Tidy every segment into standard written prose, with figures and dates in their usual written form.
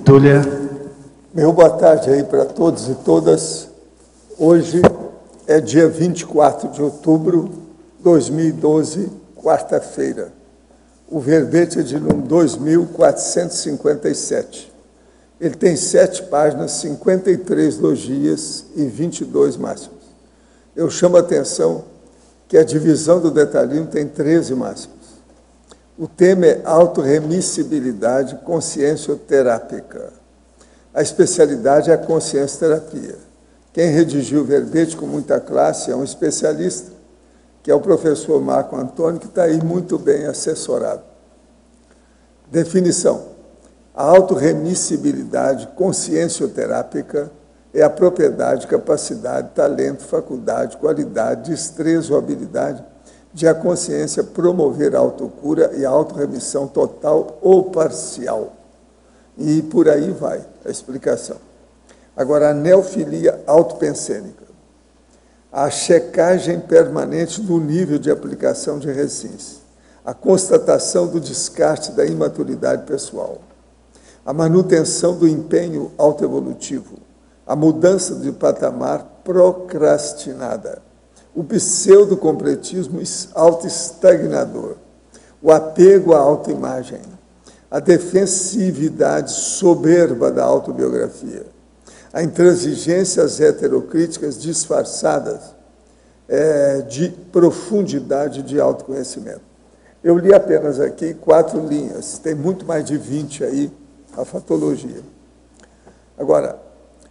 Túlia. Meu boa tarde aí para todos e todas. Hoje é dia 24 de outubro de 2012, quarta-feira. O verbete é de número 2457. Ele tem 7 páginas, 53 logias e 22 máximos. Eu chamo a atenção que a divisão do detalhismo tem 13 máximos. O tema é autorremissibilidade consciencioterápica. A especialidade é a consciência-terapia. Quem redigiu o verbete com muita classe é um especialista, que é o professor Marco Antônio, que está aí muito bem assessorado. Definição. A autorremissibilidade consciencioterápica é a propriedade, capacidade, talento, faculdade, qualidade, destreza ou habilidade de a consciência promover a autocura e a autorremissão total ou parcial. E por aí vai a explicação. Agora, a neofilia autopensênica. A checagem permanente do nível de aplicação de recins. A constatação do descarte da imaturidade pessoal. A manutenção do empenho autoevolutivo. A mudança de patamar procrastinada. O pseudo-completismo autoestagnador. O apego à autoimagem. A defensividade soberba da autobiografia, a intransigências heterocríticas disfarçadas de profundidade de autoconhecimento. Eu li apenas aqui 4 linhas, tem muito mais de 20 aí, a fatologia. Agora,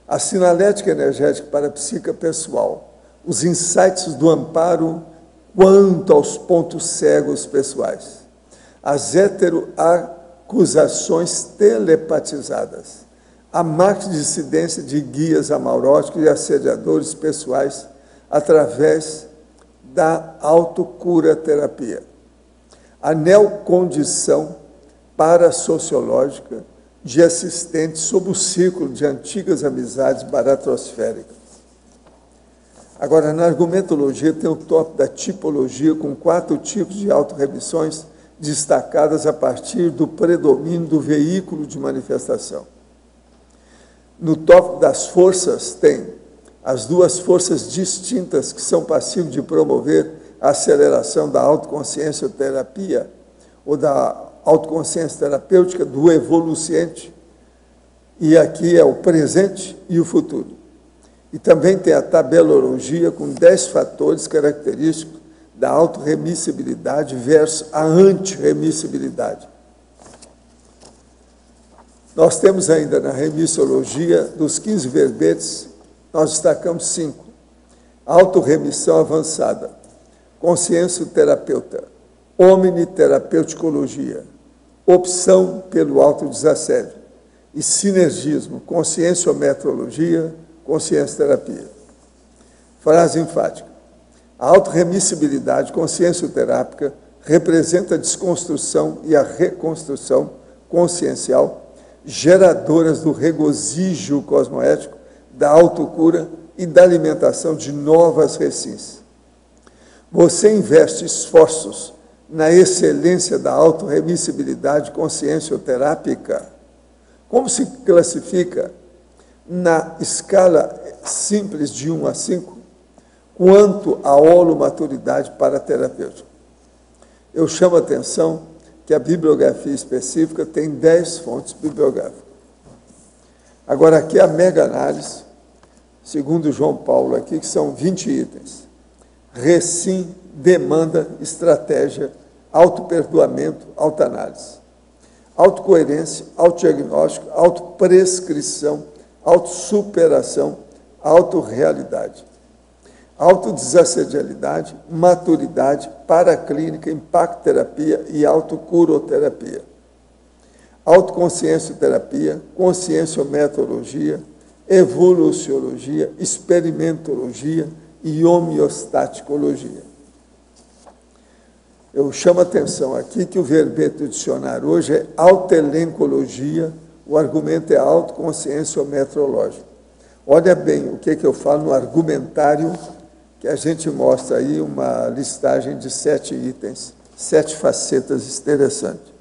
a sinalética energética para a psique pessoal, os insights do amparo quanto aos pontos cegos pessoais, as acusações telepatizadas, a máquina de incidência de guias amauróticos e assediadores pessoais através da autocura terapia, a neocondição parasociológica de assistentes sob o círculo de antigas amizades baratrosféricas. Agora, na argumentologia tem o tópico da tipologia com 4 tipos de autorremissões destacadas a partir do predomínio do veículo de manifestação. No tópico das forças, tem as 2 forças distintas que são passíveis de promover a aceleração da autoconsciencioterapia ou da autoconsciência terapêutica do evoluciente, e aqui é o presente e o futuro. E também tem a tabelologia com 10 fatores característicos da autorremissibilidade versus a antirremissibilidade. Nós temos ainda na remissiologia, dos 15 verbetes, nós destacamos 5. Autorremissão avançada, consciencioterapeuta, omniterapeuticologia, opção pelo autodesassédio e sinergismo, conscienciometrologia, consciência-terapia. Frase enfática. A autorremissibilidade consciencioterápica representa a desconstrução e a reconstrução consciencial geradoras do regozijo cosmoético, da autocura e da alimentação de novas recins. Você investe esforços na excelência da autorremissibilidade consciencioterápica. Como se classifica na escala simples de 1 a 5? Quanto à holomaturidade paraterapêutica. Eu chamo a atenção que a bibliografia específica tem 10 fontes bibliográficas. Agora, aqui a mega-análise, segundo João Paulo, aqui, que são 20 itens. Recim, demanda, estratégia, autoperdoamento, autoanálise. Autocoerência, autodiagnóstico, autoprescrição, autossuperação, autorrealidade. Autodesassedialidade, maturidade, paraclínica, impacto-terapia e autocuroterapia. Autoconsciencioterapia, conscienciometodologia, evoluciologia, experimentologia e homeostaticologia. Eu chamo a atenção aqui que o verbete do dicionário hoje é autoelencologia, o argumento é autoconscienciometrológico. Olha bem o que eu falo no argumentário, que a gente mostra aí uma listagem de 7 itens, 7 facetas interessantes.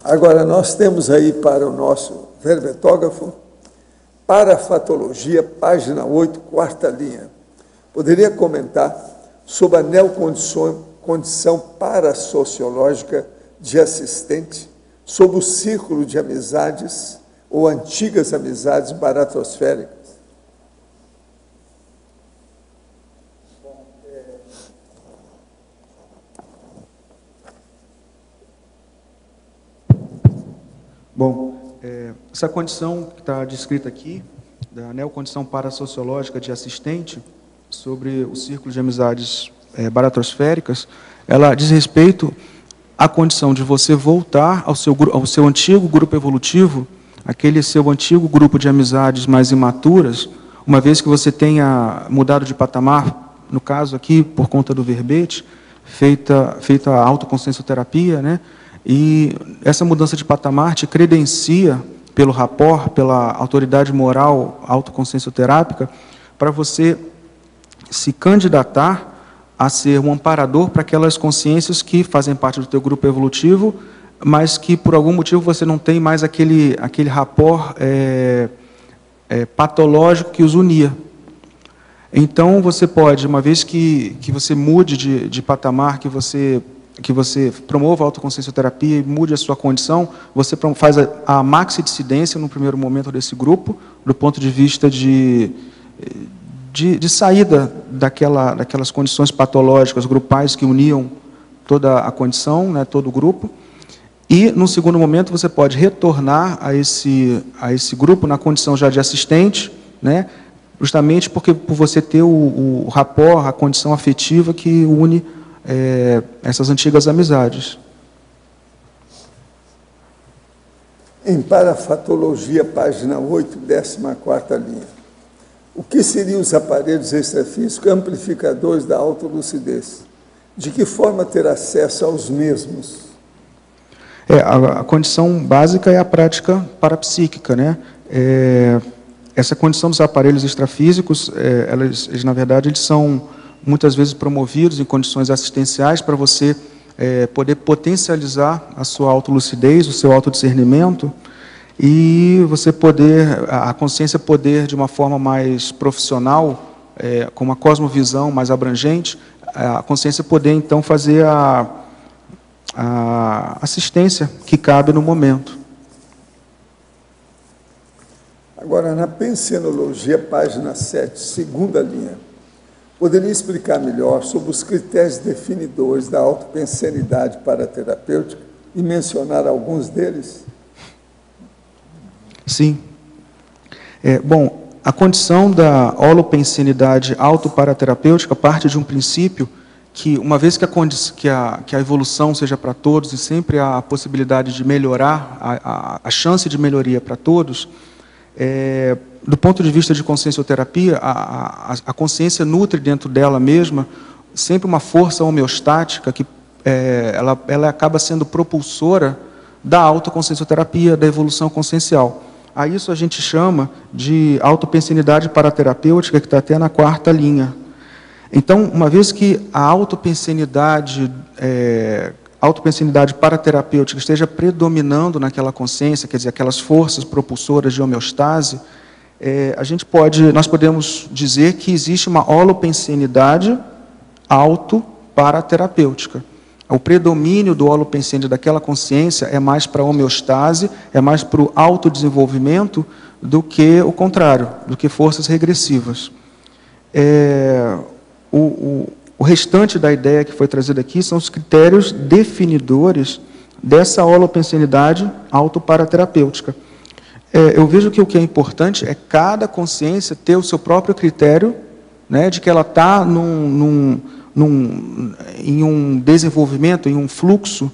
Agora, nós temos aí para o nosso verbetógrafo. Parafatologia, página 8, quarta linha. Poderia comentar sobre a neocondição parasociológica de assistente, sobre o círculo de amizades ou antigas amizades baratosféricas? Bom, essa condição que está descrita aqui, da neocondição parasociológica de assistente, sobre o círculo de amizades baratosféricas, ela diz respeito à condição de você voltar ao seu antigo grupo evolutivo, aquele seu antigo grupo de amizades mais imaturas, uma vez que você tenha mudado de patamar, no caso aqui, por conta do verbete, feita a autoconsciencioterapia, né? E essa mudança de patamar te credencia pelo rapport, pela autoridade moral autoconsciencioterápica, para você se candidatar a ser um amparador para aquelas consciências que fazem parte do teu grupo evolutivo, mas que por algum motivo você não tem mais aquele rapport patológico que os unia. Então você pode, uma vez que você mude de patamar, que você promova a autoconsciencioterapia e mude a sua condição, você faz a maxi-dissidência no primeiro momento desse grupo, do ponto de vista de saída daquelas condições patológicas grupais que uniam toda a condição, né, todo o grupo. E, no segundo momento, você pode retornar a esse grupo na condição já de assistente, né, justamente por você ter o rapport, a condição afetiva que une essas antigas amizades. Em Parafatologia, página 8, 14ª linha. O que seriam os aparelhos extrafísicos amplificadores da autolucidez? De que forma ter acesso aos mesmos? A condição básica é a prática parapsíquica, né? Essa condição dos aparelhos extrafísicos, eles, na verdade, eles são muitas vezes promovidos em condições assistenciais para você poder potencializar a sua autolucidez, o seu autodiscernimento, e você a consciência poder, de uma forma mais profissional, com uma cosmovisão mais abrangente, a consciência poder, então, fazer a assistência que cabe no momento. Agora, na Pensenologia, página 7, segunda linha. Poderia explicar melhor sobre os critérios definidores da autopensenidade paraterapêutica e mencionar alguns deles? Sim. Bom, a condição da holopensenidade autoparaterapêutica parte de um princípio que, uma vez que a evolução seja para todos e sempre há a possibilidade de melhorar, a chance de melhoria para todos, do ponto de vista de consciencioterapia, a consciência nutre dentro dela mesma sempre uma força homeostática que ela acaba sendo propulsora da autoconsciencioterapia, da evolução consciencial. A isso a gente chama de autopensenidade paraterapêutica, que está até na quarta linha. Então, uma vez que a autopensenidade paraterapêutica esteja predominando naquela consciência, quer dizer, aquelas forças propulsoras de homeostase, nós podemos dizer que existe uma holopensenidade autoparaterapêutica. O predomínio do holopensene daquela consciência é mais para a homeostase, é mais para o autodesenvolvimento do que o contrário, do que forças regressivas. O restante da ideia que foi trazida aqui são os critérios definidores dessa holopensenidade autoparaterapêutica. Eu vejo que o que é importante é cada consciência ter o seu próprio critério, né, de que ela está em um desenvolvimento, em um fluxo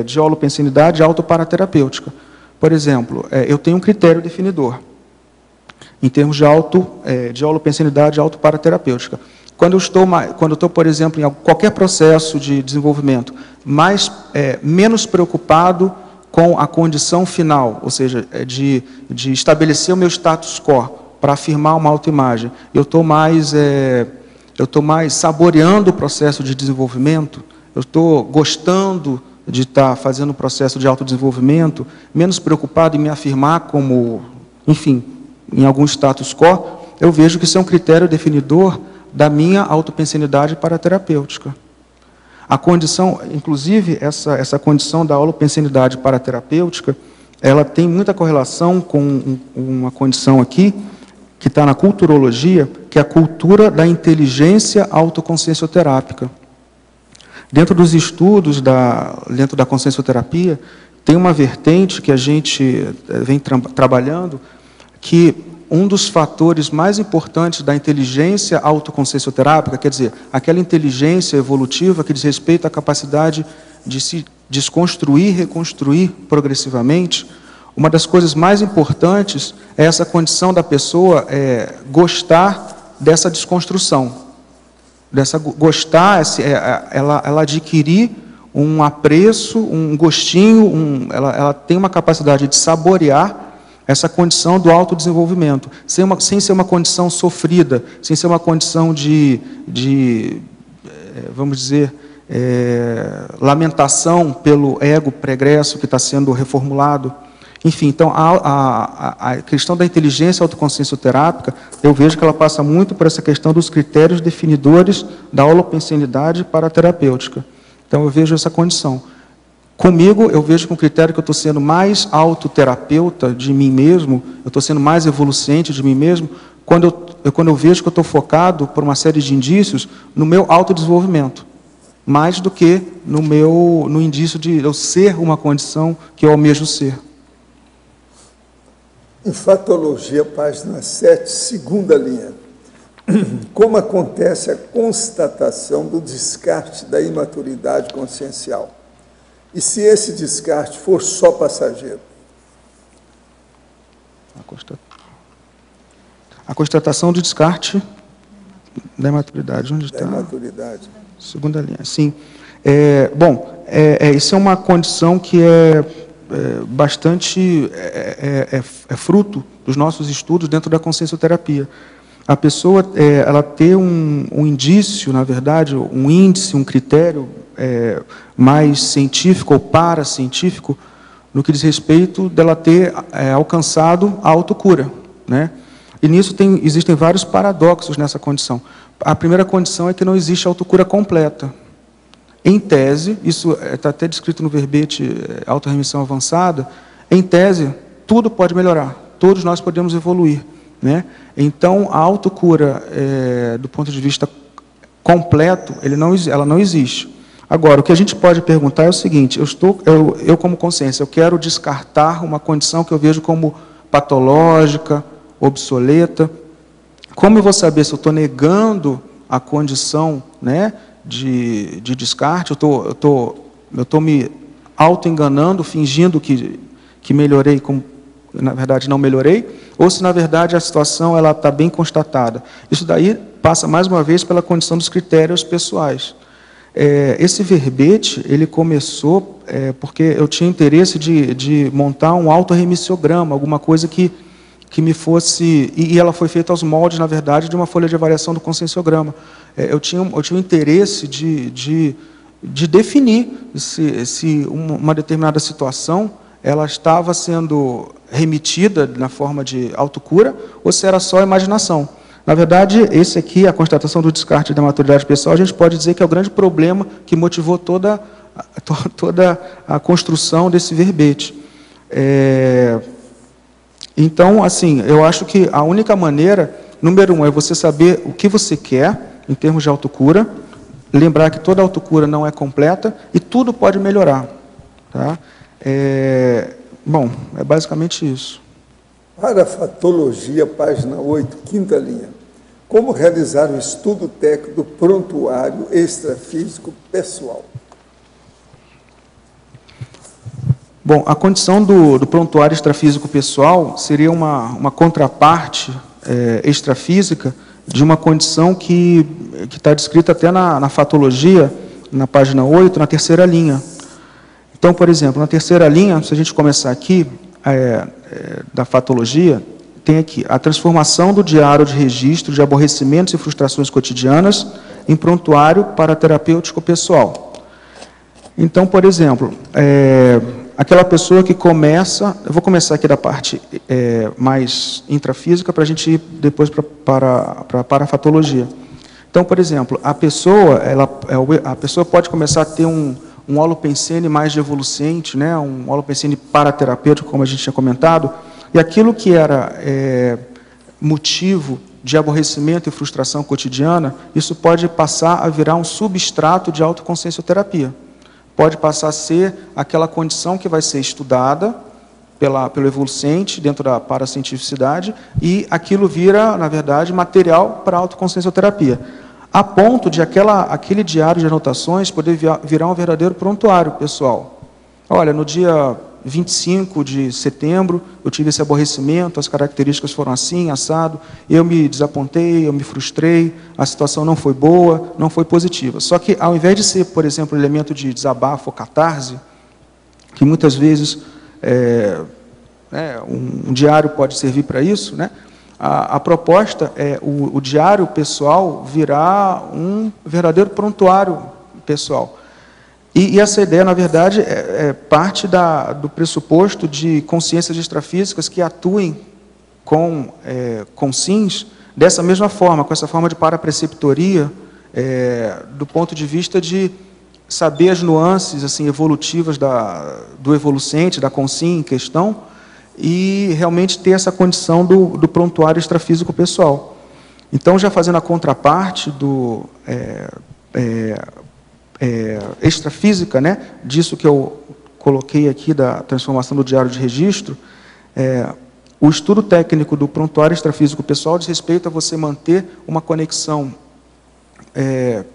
de holopensenidade autoparaterapêutica. Por exemplo, eu tenho um critério definidor, em termos de holopensenidade autoparaterapêutica. Quando eu estou, por exemplo, em qualquer processo de desenvolvimento, menos preocupado com a condição final, ou seja, de estabelecer o meu status quo para afirmar uma autoimagem, eu estou mais saboreando o processo de desenvolvimento, eu estou gostando de estar fazendo um processo de autodesenvolvimento, menos preocupado em me afirmar como, enfim, em algum status quo, eu vejo que isso é um critério definidor da minha autopensenidade paraterapêutica. A condição, inclusive, essa condição da holopensenidade paraterapêutica, ela tem muita correlação com uma condição aqui, que está na culturologia, que é a cultura da inteligência autoconsciencioterápica. Dentro dos estudos, dentro da consciencioterapia, tem uma vertente que a gente vem trabalhando, que um dos fatores mais importantes da inteligência autoconsciencioterápica, quer dizer, aquela inteligência evolutiva que diz respeito à capacidade de se desconstruir e reconstruir progressivamente, uma das coisas mais importantes é essa condição da pessoa gostar dessa desconstrução, ela adquirir um apreço, um gostinho, ela tem uma capacidade de saborear essa condição do autodesenvolvimento, sem ser uma condição sofrida, sem ser uma condição vamos dizer, lamentação pelo ego pregresso que está sendo reformulado. Enfim, então, a questão da inteligência autoconsciencioterápica, eu vejo que ela passa muito por essa questão dos critérios definidores da holopensenidade paraterapêutica. Então, eu vejo essa condição. Comigo, eu vejo que um critério que eu estou sendo mais autoterapeuta de mim mesmo, eu estou sendo mais evolucente de mim mesmo, quando eu vejo que eu estou focado, por uma série de indícios, no meu autodesenvolvimento, mais do que no indício de eu ser uma condição que eu almejo ser. Em Fatologia, página 7, segunda linha. Como acontece a constatação do descarte da imaturidade consciencial? E se esse descarte for só passageiro? A constatação do descarte da imaturidade. Onde está? Da imaturidade. Segunda linha, sim. Isso é uma condição que bastante fruto dos nossos estudos dentro da consciencioterapia. A pessoa ela ter um indício, na verdade, um índice, um critério mais científico ou paracientífico no que diz respeito dela ter alcançado a autocura, né? E nisso existem vários paradoxos nessa condição. A primeira condição é que não existe autocura completa. Em tese, isso está até descrito no verbete autorremissão avançada, em tese, tudo pode melhorar, todos nós podemos evoluir, né? Então, a autocura, do ponto de vista completo, ela não existe. Agora, o que a gente pode perguntar é o seguinte, eu como consciência, eu quero descartar uma condição que eu vejo como patológica, obsoleta. Como eu vou saber se eu estou negando a condição, né, de descarte, eu estou me auto-enganando, fingindo que melhorei, como na verdade não melhorei, ou se na verdade a situação está bem constatada. Isso daí passa mais uma vez pela condição dos critérios pessoais. Esse verbete, ele começou porque eu tinha interesse de montar um autorremissiograma, alguma coisa que me fosse... E ela foi feita aos moldes, na verdade, de uma folha de avaliação do conscienciograma. Eu tinha um interesse de definir se uma determinada situação ela estava sendo remetida na forma de autocura ou se era só imaginação. Na verdade, esse aqui, a constatação do descarte da maturidade pessoal, a gente pode dizer que é o grande problema que motivou toda a construção desse verbete. Então, assim, eu acho que a única maneira, número 1, é você saber o que você quer, em termos de autocura, lembrar que toda autocura não é completa e tudo pode melhorar. Tá? Bom, é basicamente isso. Para a Fatologia, página 8, quinta linha. Como realizar o estudo técnico do prontuário extrafísico pessoal? Bom, a condição do prontuário extrafísico pessoal seria uma contraparte extrafísica de uma condição que está descrita até na Fatologia, na página 8, na terceira linha. Então, por exemplo, na terceira linha, se a gente começar aqui, da Fatologia, tem aqui a transformação do diário de registro de aborrecimentos e frustrações cotidianas em prontuário paraterapêutico pessoal. Então, por exemplo, aquela pessoa que começa... Eu vou começar aqui da parte mais intrafísica, para a gente ir depois para a parafatologia. Então, por exemplo, a pessoa pode começar a ter um holopensene mais de evolucente, né, um holopensene paraterapêutico, como a gente tinha comentado, e aquilo que era motivo de aborrecimento e frustração cotidiana, isso pode passar a virar um substrato de autoconsciencioterapia. Pode passar a ser aquela condição que vai ser estudada pelo evolucente, dentro da paracientificidade, e aquilo vira, na verdade, material para a autoconsciencioterapia. A ponto de aquele diário de anotações poder virar um verdadeiro prontuário pessoal. Olha, no dia 25 de setembro, eu tive esse aborrecimento, as características foram assim, assado, eu me desapontei, eu me frustrei, a situação não foi boa, não foi positiva. Só que, ao invés de ser, por exemplo, um elemento de desabafo ou catarse, que muitas vezes um diário pode servir para isso, né? A proposta é o diário pessoal virar um verdadeiro prontuário pessoal. E essa ideia, na verdade, parte do pressuposto de consciências extrafísicas que atuem com SINs dessa mesma forma, com essa forma de parapreceptoria, do ponto de vista de saber as nuances assim, evolutivas do evolucente, da consciência em questão, e realmente ter essa condição do prontuário extrafísico pessoal. Então, já fazendo a contraparte do... extrafísica, né, disso que eu coloquei aqui da transformação do diário de registro, o estudo técnico do prontuário extrafísico pessoal diz respeito a você manter uma conexão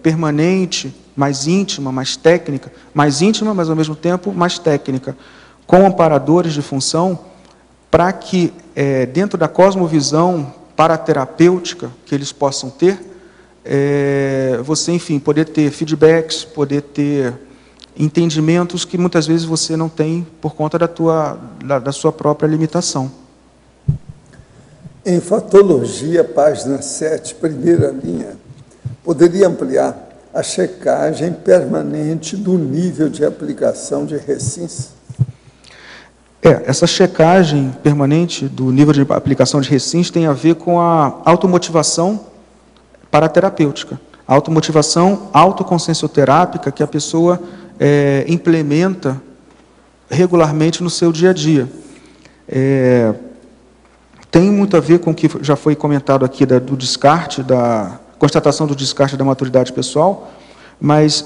permanente, mais íntima, mais técnica, mais íntima, mas ao mesmo tempo mais técnica, com amparadores de função, para que dentro da cosmovisão paraterapêutica que eles possam ter, você, enfim, poder ter feedbacks, poder ter entendimentos que muitas vezes você não tem por conta da sua própria limitação. Em Fatologia, página 7, primeira linha, poderia ampliar a checagem permanente do nível de aplicação de RECINS? Essa checagem permanente do nível de aplicação de RECINS tem a ver com a automotivação paraterapêutica, a automotivação autoconsciencioterápica que a pessoa implementa regularmente no seu dia a dia. Tem muito a ver com o que já foi comentado aqui do descarte, da constatação do descarte da maturidade pessoal, mas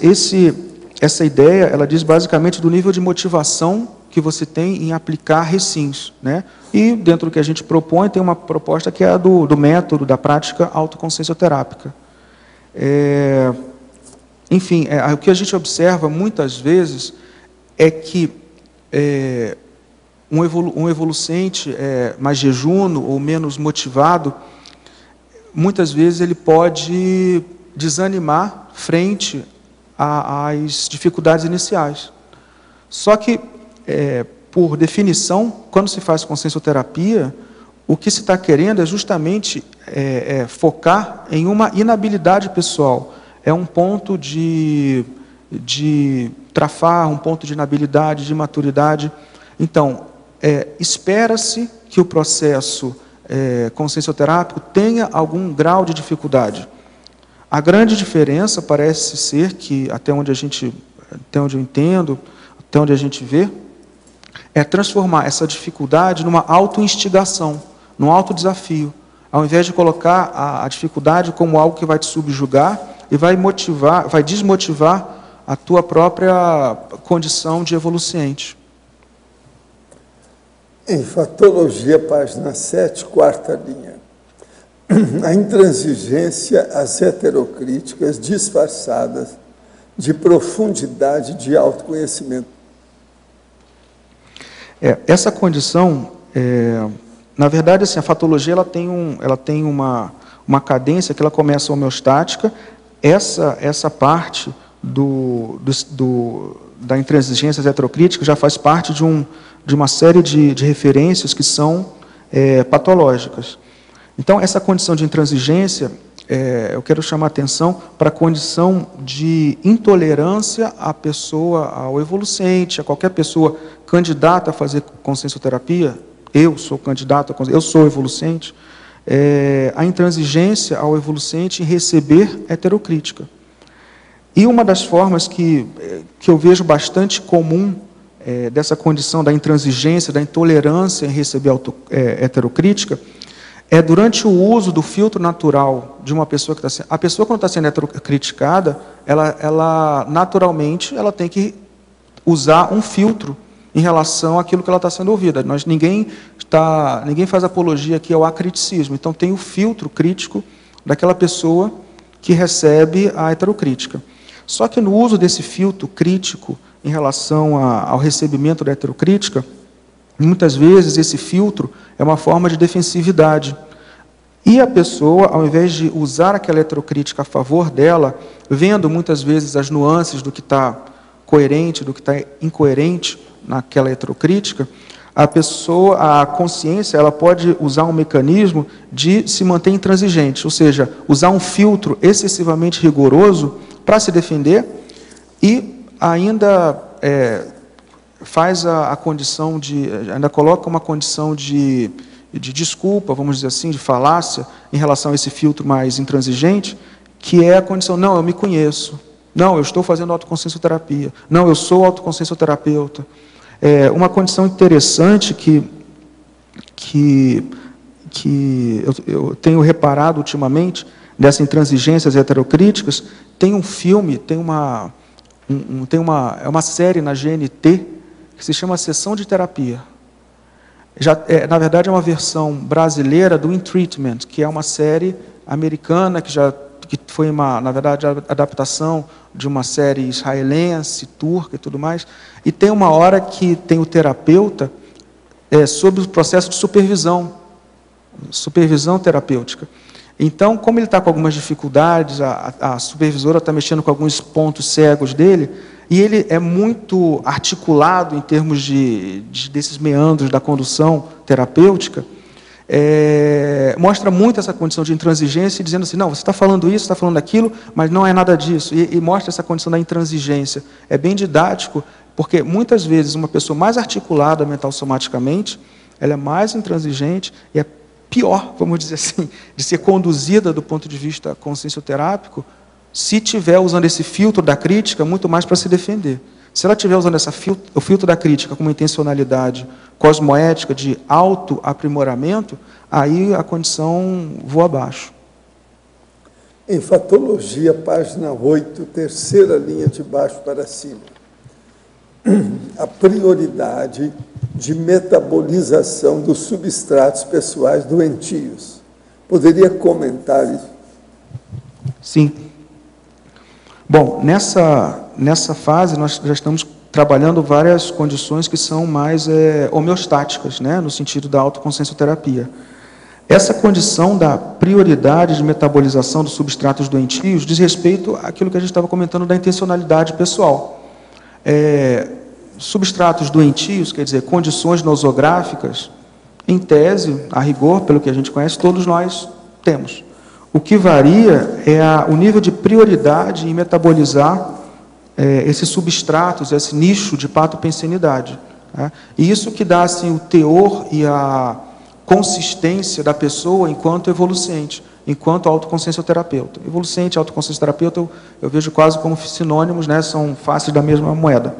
essa ideia, ela diz basicamente do nível de motivação que você tem em aplicar RECINS, né? E dentro do que a gente propõe, tem uma proposta que é a do método, da prática autoconsciencioterápica. Enfim, o que a gente observa muitas vezes é que um evolucente mais jejuno ou menos motivado, muitas vezes ele pode desanimar frente às dificuldades iniciais. Só que, por definição, quando se faz consciencioterapia, o que se está querendo é justamente focar em uma inabilidade pessoal. É um ponto de trafar, um ponto de inabilidade, de maturidade. Então, espera-se que o processo consciencioterápico tenha algum grau de dificuldade. A grande diferença parece ser que, até onde eu entendo, até onde a gente vê, é transformar essa dificuldade numa autoinstigação, num autodesafio, ao invés de colocar a dificuldade como algo que vai te subjugar e vai desmotivar a tua própria condição de evoluciente. Em Fatologia, página 7, quarta linha. A intransigência às heterocríticas disfarçadas de profundidade de autoconhecimento. Essa condição, na verdade, assim, a fatologia ela tem uma cadência que ela começa homeostática. Essa parte da intransigência às heterocríticas já faz parte de uma série de referências que são patológicas. Então, essa condição de intransigência, eu quero chamar a atenção para a condição de intolerância à pessoa, ao evolucente, a qualquer pessoa candidata a fazer consciencioterapia. Eu sou candidato, eu sou evolucente. A intransigência ao evolucente em receber heterocrítica. E uma das formas que eu vejo bastante comum dessa condição da intransigência, da intolerância em receber heterocrítica, durante o uso do filtro natural de uma pessoa que está sendo... A pessoa, quando está sendo heterocriticada, ela naturalmente ela tem que usar um filtro em relação àquilo que ela está sendo ouvida. Ninguém faz apologia aqui ao acriticismo. Então, tem o filtro crítico daquela pessoa que recebe a heterocrítica. Só que no uso desse filtro crítico em relação ao recebimento da heterocrítica, muitas vezes esse filtro é uma forma de defensividade. E a pessoa, ao invés de usar aquela heterocrítica a favor dela, vendo muitas vezes as nuances do que está coerente, do que está incoerente naquela heterocrítica, a consciência, ela pode usar um mecanismo de se manter intransigente, ou seja, usar um filtro excessivamente rigoroso para se defender e ainda faz a condição ainda coloca uma condição de desculpa, vamos dizer assim, de falácia, em relação a esse filtro mais intransigente, que é a condição, não, eu me conheço, não, eu estou fazendo autoconsciencioterapia, não, eu sou autoconsciencioterapeuta. Uma condição interessante que eu tenho reparado ultimamente, dessas intransigências heterocríticas, tem um filme, é uma série na GNT, que se chama Sessão de Terapia. Na verdade, é uma versão brasileira do In Treatment, que é uma série americana, que foi, na verdade, a adaptação de uma série israelense, turca e tudo mais. E tem uma hora que tem o terapeuta sobre o processo de supervisão terapêutica. Então, como ele está com algumas dificuldades, a supervisora está mexendo com alguns pontos cegos dele, e ele é muito articulado em termos desses meandros da condução terapêutica, mostra muito essa condição de intransigência, dizendo assim, não, você está falando isso, está falando aquilo, mas não é nada disso, e mostra essa condição da intransigência. É bem didático, porque muitas vezes uma pessoa mais articulada mental-somaticamente, ela é mais intransigente e é pior, vamos dizer assim, de ser conduzida do ponto de vista consciencioterápico, se estiver usando esse filtro da crítica muito mais para se defender. Se ela estiver usando o filtro da crítica com uma intencionalidade cosmoética de autoaprimoramento, aí a condição voa abaixo. Em Fatologia, página 8, terceira linha de baixo para cima. A prioridade de metabolização dos substratos pessoais doentios. Poderia comentar isso? Sim. Bom, nessa fase nós já estamos trabalhando várias condições que são mais homeostáticas, né, no sentido da autoconsciencioterapia. Essa condição da prioridade de metabolização dos substratos doentios diz respeito àquilo que a gente estava comentando da intencionalidade pessoal. Substratos doentios, quer dizer, condições nosográficas, em tese, a rigor, pelo que a gente conhece, todos nós temos. O que varia é o nível de prioridade em metabolizar esses substratos, esse nicho de patopensenidade. Né? E isso que dá assim, o teor e a consistência da pessoa enquanto evolucente, enquanto autoconsciencioterapeuta. Evolucente e autoconsciencioterapeuta eu vejo quase como sinônimos, né? São faces da mesma moeda.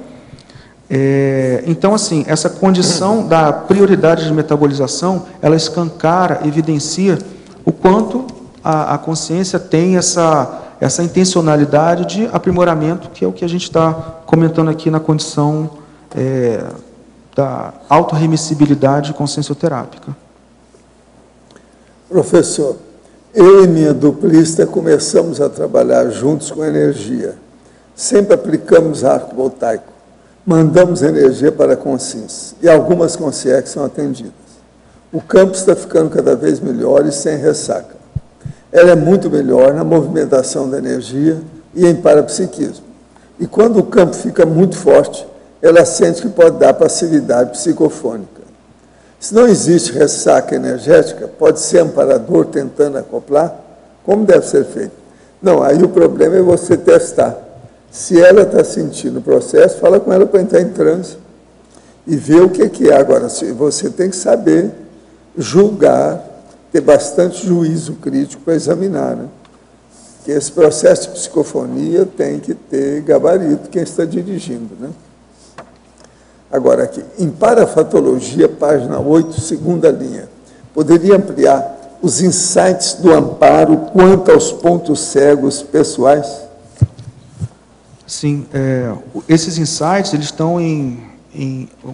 Então, assim, essa condição da prioridade de metabolização, ela escancara, evidencia o quanto a consciência tem essa intencionalidade de aprimoramento, que é o que a gente está comentando aqui na condição da autorremissibilidade consciencioterápica. Professor, eu e minha duplista começamos a trabalhar juntos com energia. Sempre aplicamos arco voltaico. Mandamos energia para a consciência e algumas consciências são atendidas. O campo está ficando cada vez melhor e sem ressaca. Ela é muito melhor na movimentação da energia e em parapsiquismo. E quando o campo fica muito forte, ela sente que pode dar passividade psicofônica. Se não existe ressaca energética, pode ser amparador tentando acoplar? Como deve ser feito? Não, aí o problema é você testar. Se ela está sentindo o processo, fala com ela para entrar em transe e ver o que é. Agora, você tem que saber julgar, ter bastante juízo crítico para examinar, né? Que esse processo de psicofonia tem que ter gabarito quem está dirigindo, né? Agora, aqui, em Parafatologia, página 8, segunda linha, poderia ampliar os insights do amparo quanto aos pontos cegos pessoais? Sim, esses insights, eles estão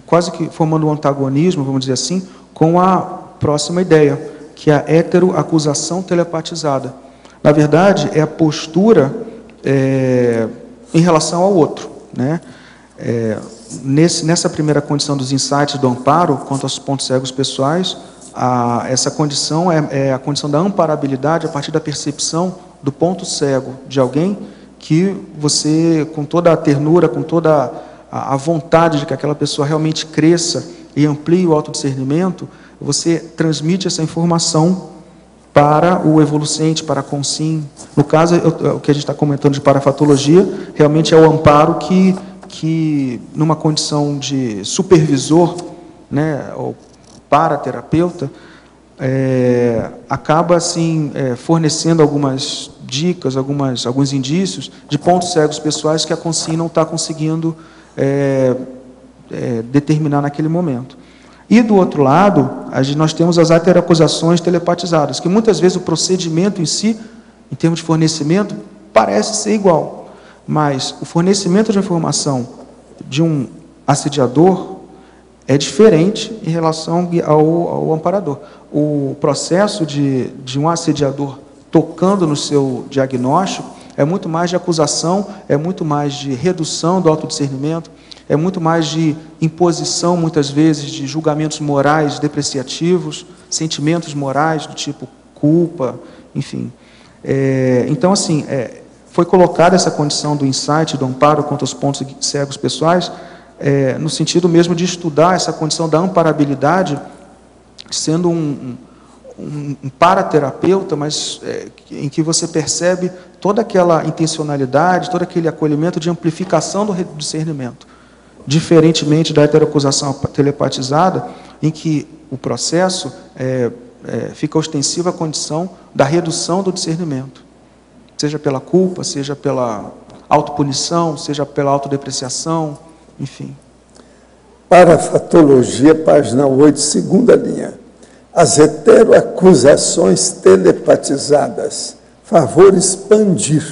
quase que formando um antagonismo, vamos dizer assim, com a próxima ideia, que é a heteroacusação telepatizada. Na verdade, é a postura em relação ao outro, né? Nessa primeira condição dos insights do amparo, quanto aos pontos cegos pessoais, essa condição é a condição da amparabilidade a partir da percepção do ponto cego de alguém que você, com toda a ternura, com toda a vontade de que aquela pessoa realmente cresça e amplie o autodiscernimento, você transmite essa informação para o evolucente, para a consim. No caso, o que a gente está comentando de parafatologia, realmente é o amparo que numa condição de supervisor, né, ou paraterapeuta, acaba assim fornecendo algumas dicas, alguns indícios de pontos cegos pessoais que a consim não está conseguindo determinar naquele momento. E, do outro lado, nós temos as heteroacusações telepatizadas, que muitas vezes o procedimento em si, em termos de fornecimento, parece ser igual, mas o fornecimento de informação de um assediador é diferente em relação ao amparador. O processo de um assediador tocando no seu diagnóstico é muito mais de acusação, é muito mais de redução do autodiscernimento, é muito mais de imposição, muitas vezes, de julgamentos morais depreciativos, sentimentos morais do tipo culpa, enfim. Então, assim, foi colocada essa condição do insight, do amparo contra os pontos cegos pessoais, no sentido mesmo de estudar essa condição da amparabilidade, sendo um paraterapeuta, mas em que você percebe toda aquela intencionalidade, todo aquele acolhimento de amplificação do discernimento, diferentemente da heteroacusação telepatizada, em que o processo fica ostensivo à condição da redução do discernimento, seja pela culpa, seja pela autopunição, seja pela autodepreciação, enfim. Parafatologia, página 8, segunda linha. As heteroacusações telepatizadas. Favor expandir.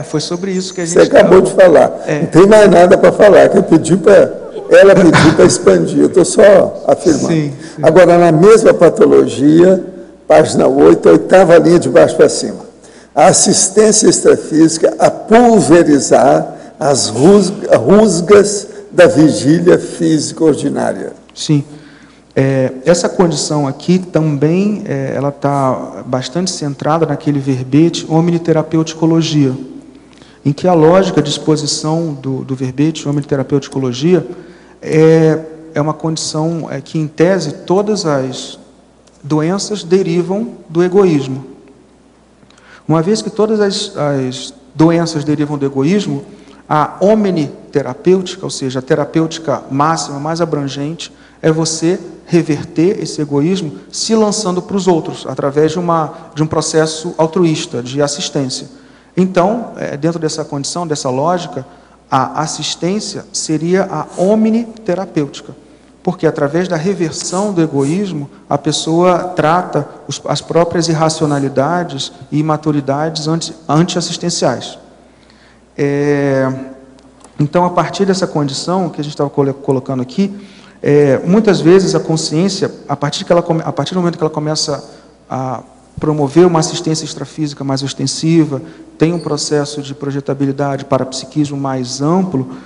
Foi sobre isso que a gente... Você acabou de falar. Não tem mais nada para falar, que ela pediu para expandir. Eu estou só afirmando. Sim. Agora, na mesma patologia, página 8, oitava linha de baixo para cima. A assistência extrafísica a pulverizar as rusgas da vigília física ordinária. Sim. Essa condição aqui também ela está bastante centrada naquele verbete hominiterapeuticologia, em que a lógica de exposição do verbete hominiterapeuticologia é uma condição que, em tese, todas as doenças derivam do egoísmo. Uma vez que todas as doenças derivam do egoísmo, a omniterapêutica, ou seja, a terapêutica máxima, mais abrangente, é você reverter esse egoísmo se lançando para os outros, através de um processo altruísta, de assistência. Então, dentro dessa condição, dessa lógica, a assistência seria a omniterapêutica, porque através da reversão do egoísmo, a pessoa trata as próprias irracionalidades e imaturidades anti-assistenciais. Então, a partir dessa condição que a gente estava colocando aqui, muitas vezes a consciência, a partir do momento que ela começa a promover uma assistência extrafísica mais ostensiva, tem um processo de projetabilidade para psiquismo mais amplo,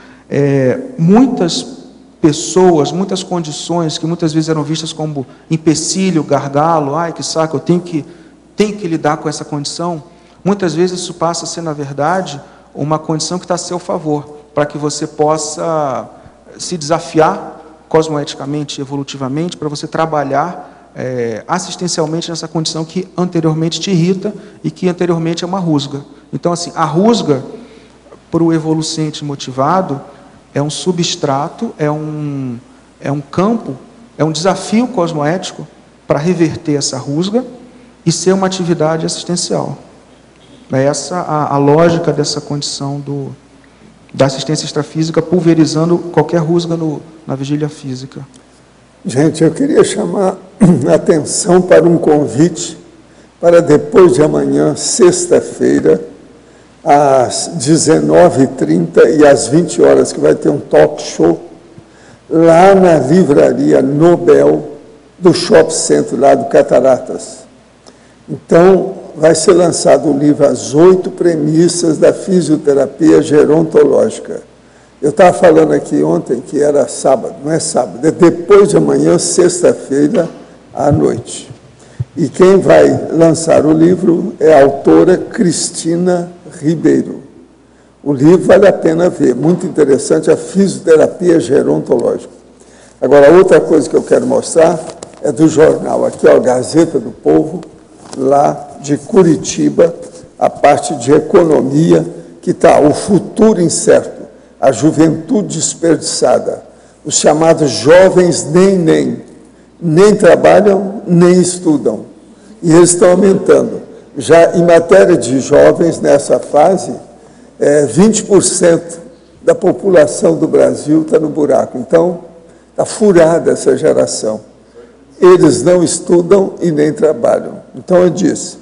muitas pessoas, muitas condições que muitas vezes eram vistas como empecilho, gargalo, ai que saco, eu tenho que lidar com essa condição, muitas vezes isso passa a ser, na verdade, uma condição que está a seu favor, para que você possa se desafiar cosmoeticamente, evolutivamente, para você trabalhar assistencialmente nessa condição que anteriormente te irrita e que anteriormente é uma rusga. Então, assim, a rusga, para o evolucente motivado, é um substrato, é um campo, é um desafio cosmoético para reverter essa rusga e ser uma atividade assistencial. É essa a lógica dessa condição da assistência extrafísica, pulverizando qualquer rusga na vigília física. Gente, eu queria chamar a atenção para um convite para depois de amanhã, sexta-feira, às 19h30 e às 20 horas, que vai ter um talk show lá na livraria Nobel do Shopping Center, lá do Cataratas. Então, vai ser lançado o livro As 8 Premissas da Fisioterapia Gerontológica. Eu estava falando aqui ontem que era sábado, não é sábado, é depois de amanhã, sexta-feira, à noite. E quem vai lançar o livro é a autora Cristina Ribeiro. O livro vale a pena ver, muito interessante, a fisioterapia gerontológica. Agora, outra coisa que eu quero mostrar é do jornal, aqui, ó, Gazeta do Povo, lá de Curitiba, a parte de economia, que está o futuro incerto, a juventude desperdiçada, os chamados jovens nem trabalham, nem estudam. E eles estão aumentando. Já em matéria de jovens, nessa fase, 20% da população do Brasil está no buraco. Então, está furada essa geração. Eles não estudam e nem trabalham. Então, eu disse,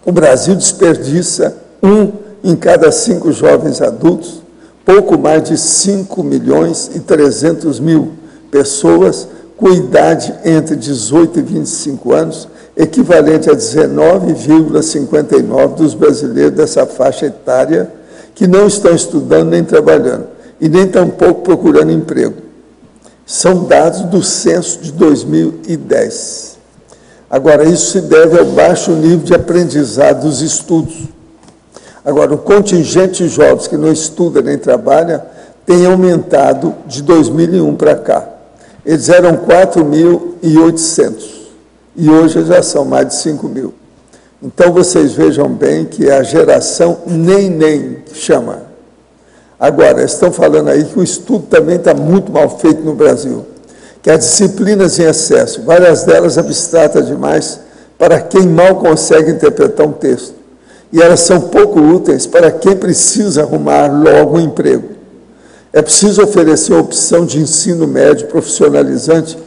o Brasil desperdiça 1 em cada 5 jovens adultos, pouco mais de 5.300.000 pessoas com idade entre 18 e 25 anos, equivalente a 19,59% dos brasileiros dessa faixa etária que não estão estudando nem trabalhando, e nem tampouco procurando emprego. São dados do censo de 2010. Agora, isso se deve ao baixo nível de aprendizado dos estudos. Agora, o contingente de jovens que não estuda nem trabalha tem aumentado de 2001 para cá. Eles eram 4.800 e hoje já são mais de 5.000. Então, vocês vejam bem que a geração nem chama. Agora, estão falando aí que o estudo também está muito mal feito no Brasil, que as disciplinas em excesso, várias delas abstratas demais para quem mal consegue interpretar um texto, e elas são pouco úteis para quem precisa arrumar logo um emprego. É preciso oferecer uma opção de ensino médio profissionalizante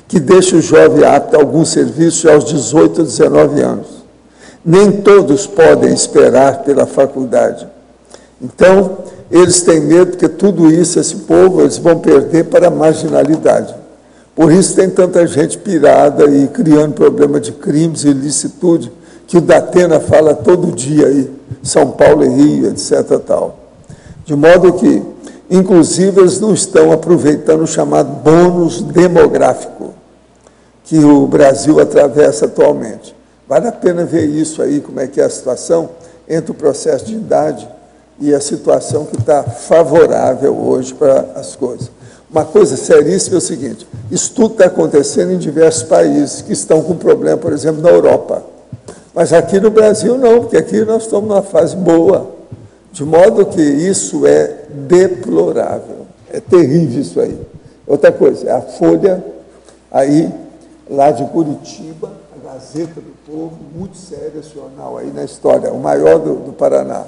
que deixe o jovem apto a algum serviço aos 18 ou 19 anos. Nem todos podem esperar pela faculdade. Então, eles têm medo que tudo isso, esse povo, eles vão perder para a marginalidade. Por isso tem tanta gente pirada e criando problema de crimes e ilicitude, que o Datena fala todo dia aí, São Paulo e Rio, etc. Tal. De modo que, inclusive, eles não estão aproveitando o chamado bônus demográfico que o Brasil atravessa atualmente. Vale a pena ver isso aí, como é que é a situação entre o processo de idade e a situação que está favorável hoje para as coisas. Uma coisa seríssima é o seguinte, isso tudo está acontecendo em diversos países que estão com problema, por exemplo, na Europa. Mas aqui no Brasil não, porque aqui nós estamos numa fase boa. De modo que isso é deplorável. É terrível isso aí. Outra coisa, a Folha, aí, lá de Curitiba, a Gazeta do Povo, muito sério esse jornal aí na história, o maior do Paraná.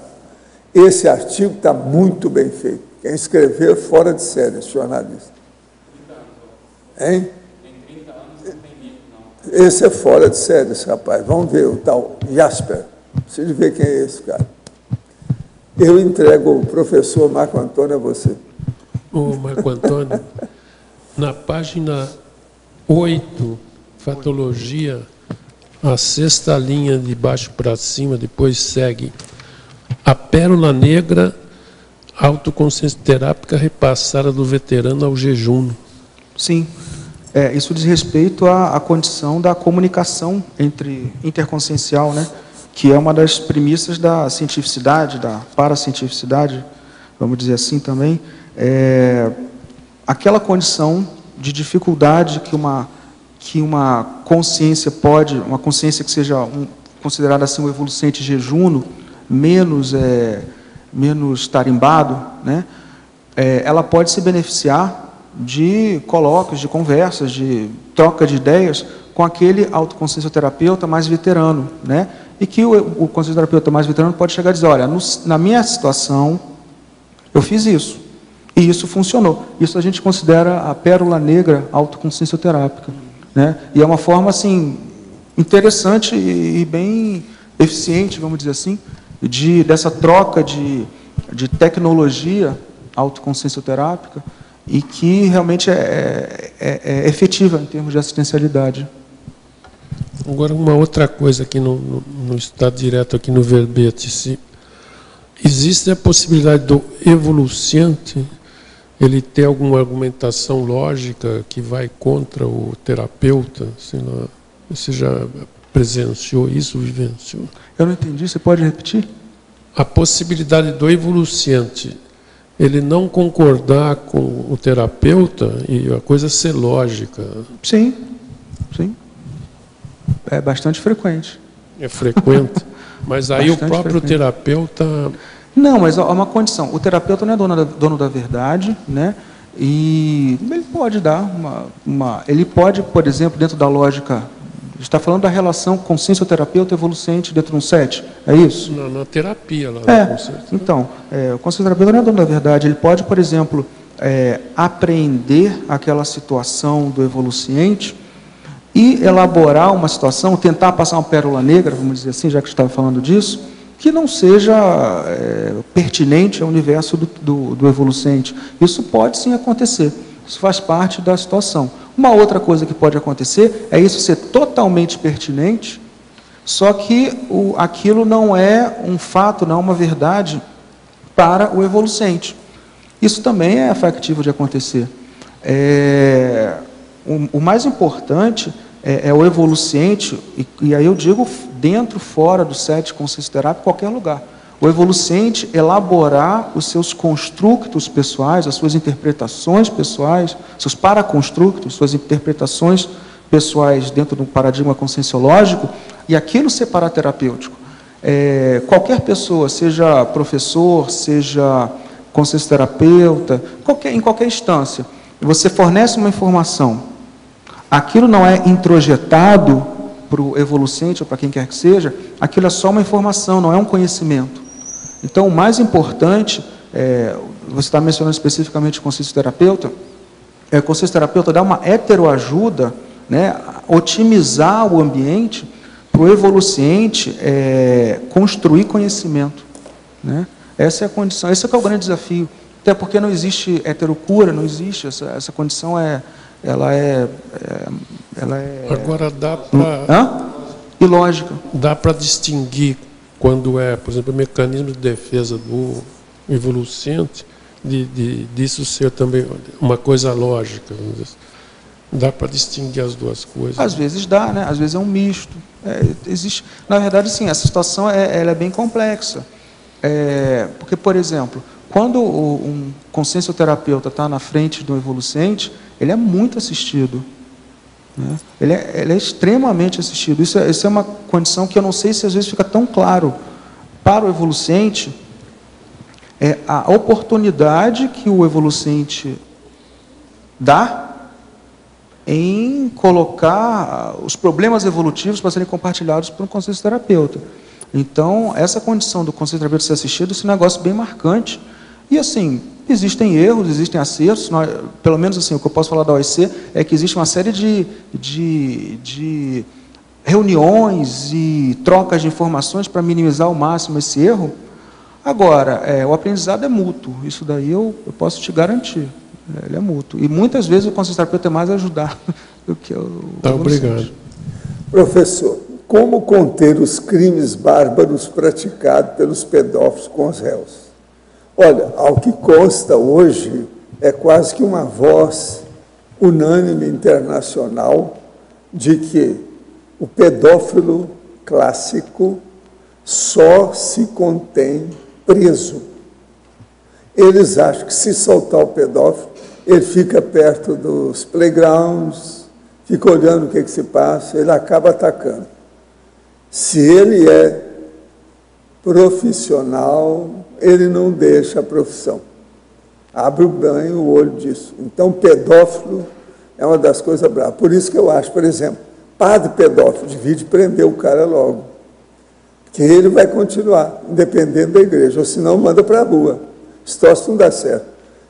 Esse artigo está muito bem feito. Quem escreveu fora de série, esse jornalista. 30 anos. Hein? Tem 30 anos, não tem livro, não. Esse é fora de série, esse rapaz. Vamos ver o tal Jasper. Preciso ver quem é esse cara. Eu entrego o professor Marco Antônio a você. Ô, Marco Antônio, na página 8, Fatologia, a 6ª linha de baixo para cima, depois segue a pérola negra, autoconsciência terápica repassada do veterano ao jejum. Sim, isso diz respeito à condição da comunicação interconsciencial, né? Que é uma das premissas da cientificidade, da paracientificidade, vamos dizer assim também, aquela condição de dificuldade que uma que uma consciência que seja considerada assim um evolucente jejuno, menos tarimbado, né? Ela pode se beneficiar de colóquios, de conversas, de troca de ideias com aquele autoconsciencioterapeuta mais veterano, né? E que o consciencioterapeuta mais veterano pode chegar a dizer, olha, na minha situação, eu fiz isso, e isso funcionou. Isso a gente considera a pérola negra autoconsciencioterápica, né? E é uma forma, assim, interessante e bem eficiente, vamos dizer assim, dessa troca de tecnologia autoconsciencioterápica e que realmente é efetiva em termos de assistencialidade. Agora, uma outra coisa que não está direto aqui no verbete. Se existe a possibilidade do evoluciente ele ter alguma argumentação lógica que vai contra o terapeuta? Você já presenciou isso, vivenciou? Eu não entendi, você pode repetir? A possibilidade do evoluciente ele não concordar com o terapeuta e a coisa ser lógica. Sim, sim. É bastante frequente. É frequente. Mas aí Bastante o próprio frequente. terapeuta... Não, mas há uma condição. O terapeuta não é dono da verdade, né? E ele pode dar ele pode, por exemplo, dentro da lógica... está falando da relação consciencioterapeuta-evolucente dentro de um set, é isso? Na terapia. Lá Então, o consciencioterapeuta não é dono da verdade. Ele pode, por exemplo, apreender aquela situação do evoluciente e elaborar uma situação, tentar passar uma pérola negra, vamos dizer assim, já que estava falando disso, que não seja pertinente ao universo do evolucente. Isso pode sim acontecer. Isso faz parte da situação. Uma outra coisa que pode acontecer é isso ser totalmente pertinente, só que aquilo não é um fato, não é uma verdade para o evolucente. Isso também é factível de acontecer. O mais importante é o evoluciente, e aí eu digo dentro, fora do set consciencioterápico, qualquer lugar. O evoluciente elaborar os seus constructos pessoais, as suas interpretações pessoais, seus paraconstructos, suas interpretações pessoais dentro do paradigma conscienciológico, e aquilo ser paraterapêutico. Qualquer pessoa, seja professor, seja consciencioterapeuta, em qualquer instância, você fornece uma informação, aquilo não é introjetado para o evolucente ou para quem quer que seja, aquilo é só uma informação, não é um conhecimento. Então, o mais importante, você está mencionando especificamente o consciencioterapeuta, o consciencioterapeuta dá uma heteroajuda, né, otimizar o ambiente para o evoluciente construir conhecimento, né? Essa é a condição, esse é que é o grande desafio, até porque não existe heterocura, não existe, essa condição ela é Agora dá para... ilógica. Dá para distinguir quando por exemplo, o mecanismo de defesa do evolucente, disso ser também uma coisa lógica, vamos dizer assim. Dá para distinguir as duas coisas? Às vezes dá, né? Às vezes é um misto. Existe, na verdade, sim, essa situação ela é bem complexa. Porque, por exemplo, quando um consciencioterapeuta está na frente do evolucente, ele é muito assistido, né? Ele é extremamente assistido. Isso é uma condição que eu não sei se às vezes fica tão claro para o evolucente, a oportunidade que o evolucente dá em colocar os problemas evolutivos para serem compartilhados por um consciencioterapeuta. Então, essa condição do consciencioterapeuta ser assistido, esse é um negócio bem marcante. E, assim, existem erros, existem acertos, pelo menos assim, o que eu posso falar da OIC é que existe uma série de reuniões e trocas de informações para minimizar ao máximo esse erro. Agora, o aprendizado é mútuo, isso daí eu posso te garantir, ele é mútuo. E muitas vezes o consciencioterapeuta é mais ajudar do que o... Obrigado. Professor, como conter os crimes bárbaros praticados pelos pedófilos com os réus? Olha, ao que consta hoje, é quase que uma voz unânime internacional de que o pedófilo clássico só se contém preso. Eles acham que se soltar o pedófilo, ele fica perto dos playgrounds, fica olhando o que se passa, ele acaba atacando. Se ele é profissional, ele não deixa a profissão. Abre bem o olho disso. Então, pedófilo é uma das coisas bravas. Por isso que eu acho, por exemplo, padre pedófilo, devia prender o cara logo. Porque ele vai continuar, independente da igreja, ou senão manda para a rua. Isso não dá certo.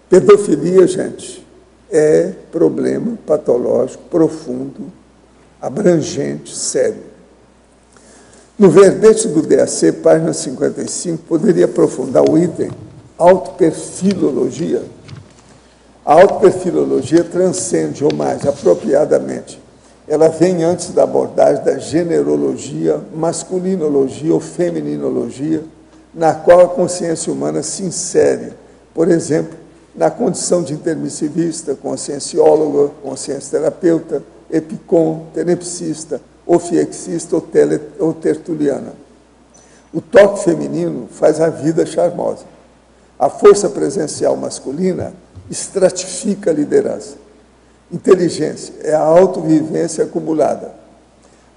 Pedofilia, gente, é problema patológico, profundo, abrangente, sério. No verbete do DAC, página 55, poderia aprofundar o item autoperfilologia. A autoperfilologia transcende, ou mais, apropriadamente, ela vem antes da abordagem da generologia, masculinologia ou feminologia, na qual a consciência humana se insere, por exemplo, na condição de intermissivista, consciencióloga, consciência terapeuta, epicom, tenepsista, ofiexista ou tertuliana. O toque feminino faz a vida charmosa. A força presencial masculina estratifica a liderança. Inteligência é a autovivência acumulada.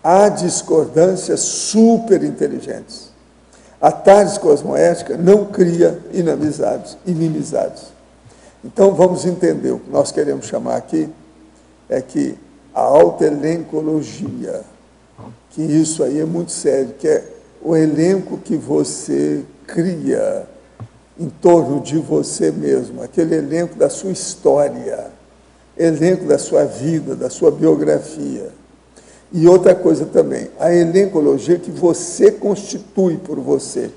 Há discordâncias superinteligentes. A tarde cosmoética não cria inimizades. Então, vamos entender, o que nós queremos chamar aqui é que a autoelencologia, que isso aí é muito sério, que é o elenco que você cria em torno de você mesmo, aquele elenco da sua história, elenco da sua vida, da sua biografia. E outra coisa também, a elencologia que você constitui por você.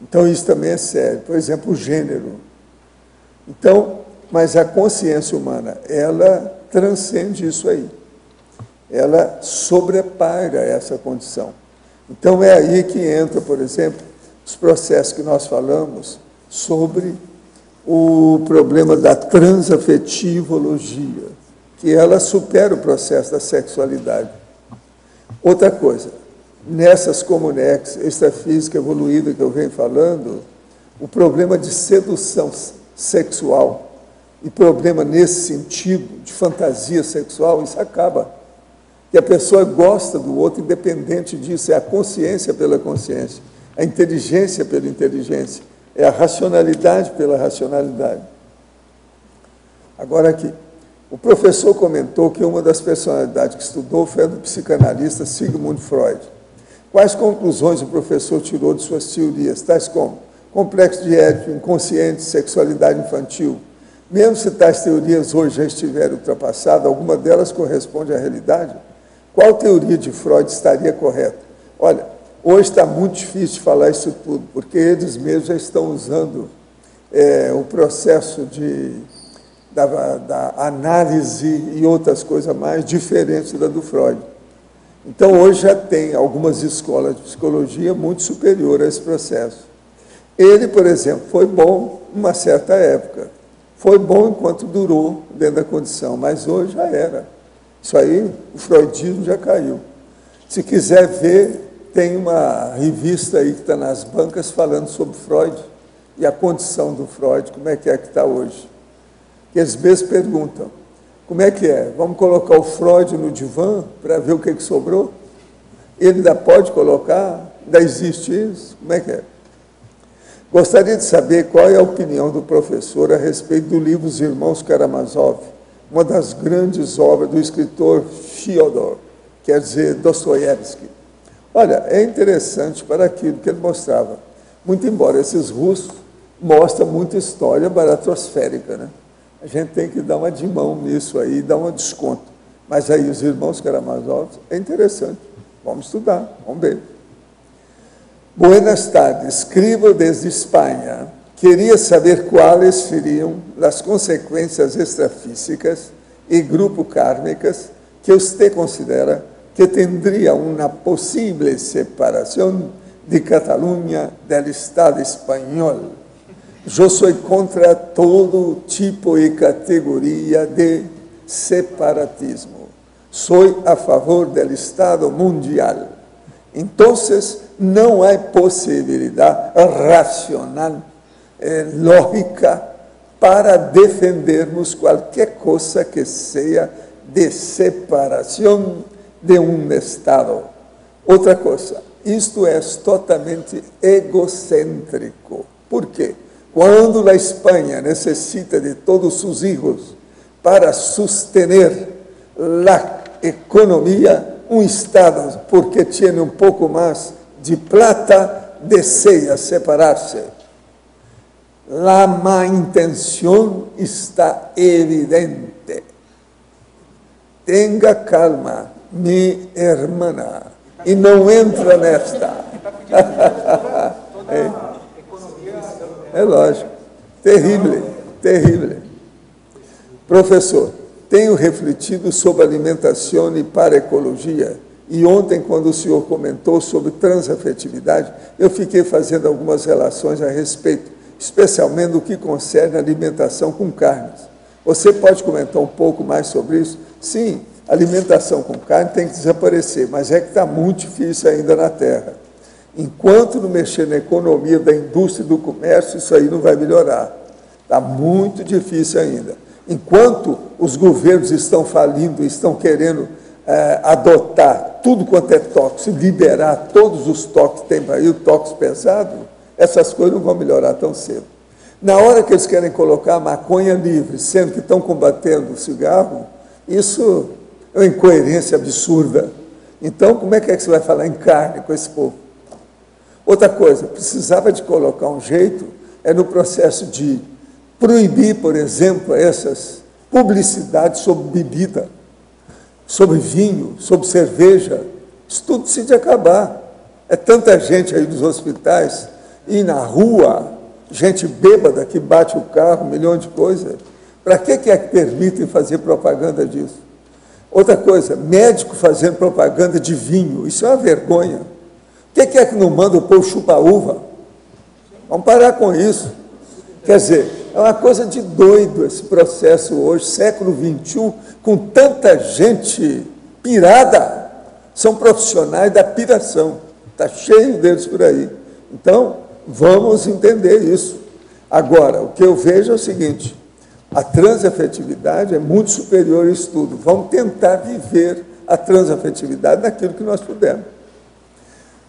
Então, isso também é sério. Por exemplo, o gênero. Então, mas a consciência humana, ela transcende isso aí. Ela sobrepaga essa condição. Então, é aí que entra, por exemplo, os processos que nós falamos sobre o problema da transafetivologia, que ela supera o processo da sexualidade. Outra coisa, nessas comunex extrafísica evoluída que eu venho falando, o problema de sedução sexual e problema nesse sentido de fantasia sexual, isso acaba. E a pessoa gosta do outro independente disso, é a consciência pela consciência, a inteligência pela inteligência, é a racionalidade pela racionalidade. Agora aqui, o professor comentou que uma das personalidades que estudou foi a do psicanalista Sigmund Freud. Quais conclusões o professor tirou de suas teorias, tais como complexo de Édipo, inconsciente, sexualidade infantil? Mesmo se tais teorias hoje já estiverem ultrapassadas, alguma delas corresponde à realidade? Qual teoria de Freud estaria correta? Olha, hoje está muito difícil de falar isso tudo, porque eles mesmos já estão usando o processo da análise e outras coisas mais diferentes da do Freud. Então, hoje já tem algumas escolas de psicologia muito superior a esse processo. Ele, por exemplo, foi bom numa certa época. Foi bom enquanto durou dentro da condição, mas hoje já era. Isso aí, o freudismo já caiu. Se quiser ver, tem uma revista aí que está nas bancas falando sobre Freud e a condição do Freud, como é que está hoje. Que eles mesmos perguntam, como é que é? Vamos colocar o Freud no divã para ver o que sobrou? Ele ainda pode colocar? Ainda existe isso? Como é que é? Gostaria de saber qual é a opinião do professor a respeito do livro Os Irmãos Karamazov, uma das grandes obras do escritor Fyodor, quer dizer, Dostoiévski. Olha, é interessante para aquilo que ele mostrava. Muito embora esses russos mostram muita história baratrosférica, né? A gente tem que dar uma de mão nisso aí, dar um desconto. Mas aí os irmãos Karamazov é interessante. Vamos estudar, vamos ver. Buenas tardes, escribo desde Espanha. Queria saber quais seriam as consequências extrafísicas e grupo kármicas que você considera que tendría una posible separación de Cataluña del Estado español. Yo soy contra todo tipo y categoría de separatismo. Soy a favor del Estado mundial. Entonces, não há possibilidade racional, lógica, para defendermos qualquer coisa que seja de separação de um Estado. Outra coisa, isto é totalmente egocêntrico. Por quê? Quando a Espanha necessita de todos os filhos para sustener a economia, um Estado, porque tem um pouco mais de plata, deseja separar-se. A má intenção está evidente. Tenha calma, minha irmã, e não entra nesta. É lógico. Terrível, terrível. Professor, tenho refletido sobre alimentação e para-ecologia, e ontem, quando o senhor comentou sobre transafetividade, eu fiquei fazendo algumas relações a respeito, especialmente no que concerne a alimentação com carnes. Você pode comentar um pouco mais sobre isso? Sim, a alimentação com carne tem que desaparecer, mas é que está muito difícil ainda na Terra. Enquanto não mexer na economia da indústria e do comércio, isso aí não vai melhorar. Está muito difícil ainda. Enquanto os governos estão falindo, estão querendo adotar tudo quanto é tóxico, liberar todos os tóxicos que tem para aí, o tóxico pesado, essas coisas não vão melhorar tão cedo. Na hora que eles querem colocar a maconha livre, sendo que estão combatendo o cigarro, isso é uma incoerência absurda. Então, como é que você vai falar em carne com esse povo? Outra coisa, precisava de colocar um jeito, no processo de proibir, por exemplo, essas publicidades sobre bebida, sobre vinho, sobre cerveja. Isso tudo precisa de acabar. É tanta gente aí nos hospitais, e na rua, gente bêbada que bate o carro, um milhão de coisas. Para que permitem fazer propaganda disso? Outra coisa, médico fazendo propaganda de vinho, isso é uma vergonha. Por que não manda o povo chupar uva? Vamos parar com isso. Quer dizer, é uma coisa de doido esse processo hoje, século XXI, com tanta gente pirada. São profissionais da piração. Está cheio deles por aí. Então, vamos entender isso. Agora, o que eu vejo é o seguinte, a transafetividade é muito superior a isso tudo. Vamos tentar viver a transafetividade naquilo que nós pudermos.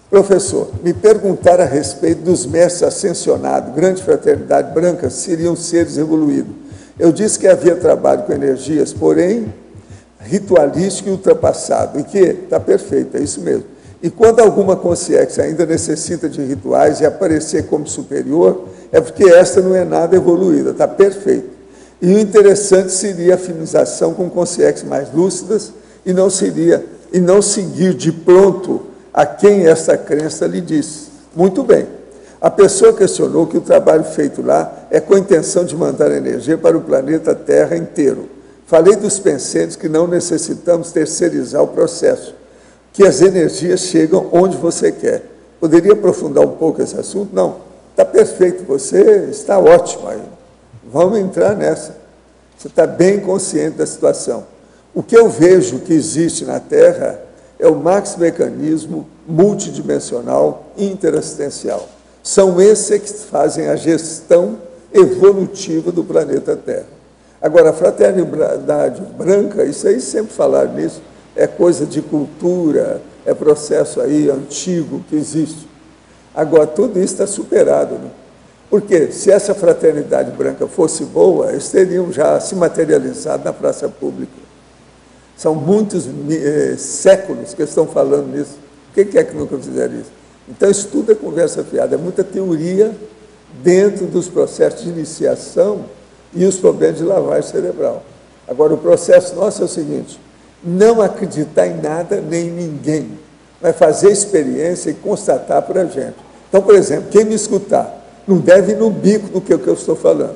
Professor, me perguntaram a respeito dos mestres ascensionados, grande fraternidade branca, seriam seres evoluídos. Eu disse que havia trabalho com energias, porém, ritualístico e ultrapassado, e que está perfeito, é isso mesmo. E quando alguma consciência ainda necessita de rituais e aparecer como superior, é porque esta não é nada evoluída, está perfeito. E o interessante seria a afinização com consciências mais lúcidas e não seguir de pronto a quem essa crença lhe disse. Muito bem. A pessoa questionou que o trabalho feito lá é com a intenção de mandar energia para o planeta Terra inteiro. Falei dos pensamentos que não necessitamos terceirizar o processo, que as energias chegam onde você quer. Poderia aprofundar um pouco esse assunto? Não. Está perfeito, você está ótimo aí. Vamos entrar nessa. Você está bem consciente da situação. O que eu vejo que existe na Terra é o maxi-mecanismo multidimensional interassistencial. São esses que fazem a gestão evolutiva do planeta Terra. Agora, a fraternidade branca, isso aí sempre falaram nisso, é coisa de cultura, é processo aí antigo que existe. Agora, tudo isso está superado, né? Porque se essa fraternidade branca fosse boa, eles teriam já se materializado na praça pública. São muitos séculos que estão falando nisso. Quem é que nunca fizeram isso? Então, isso tudo é conversa fiada, é muita teoria dentro dos processos de iniciação e os problemas de lavagem cerebral. Agora, o processo nosso é o seguinte, não acreditar em nada nem em ninguém, mas fazer experiência e constatar para a gente. Então, por exemplo, quem me escutar não deve ir no bico do que eu estou falando.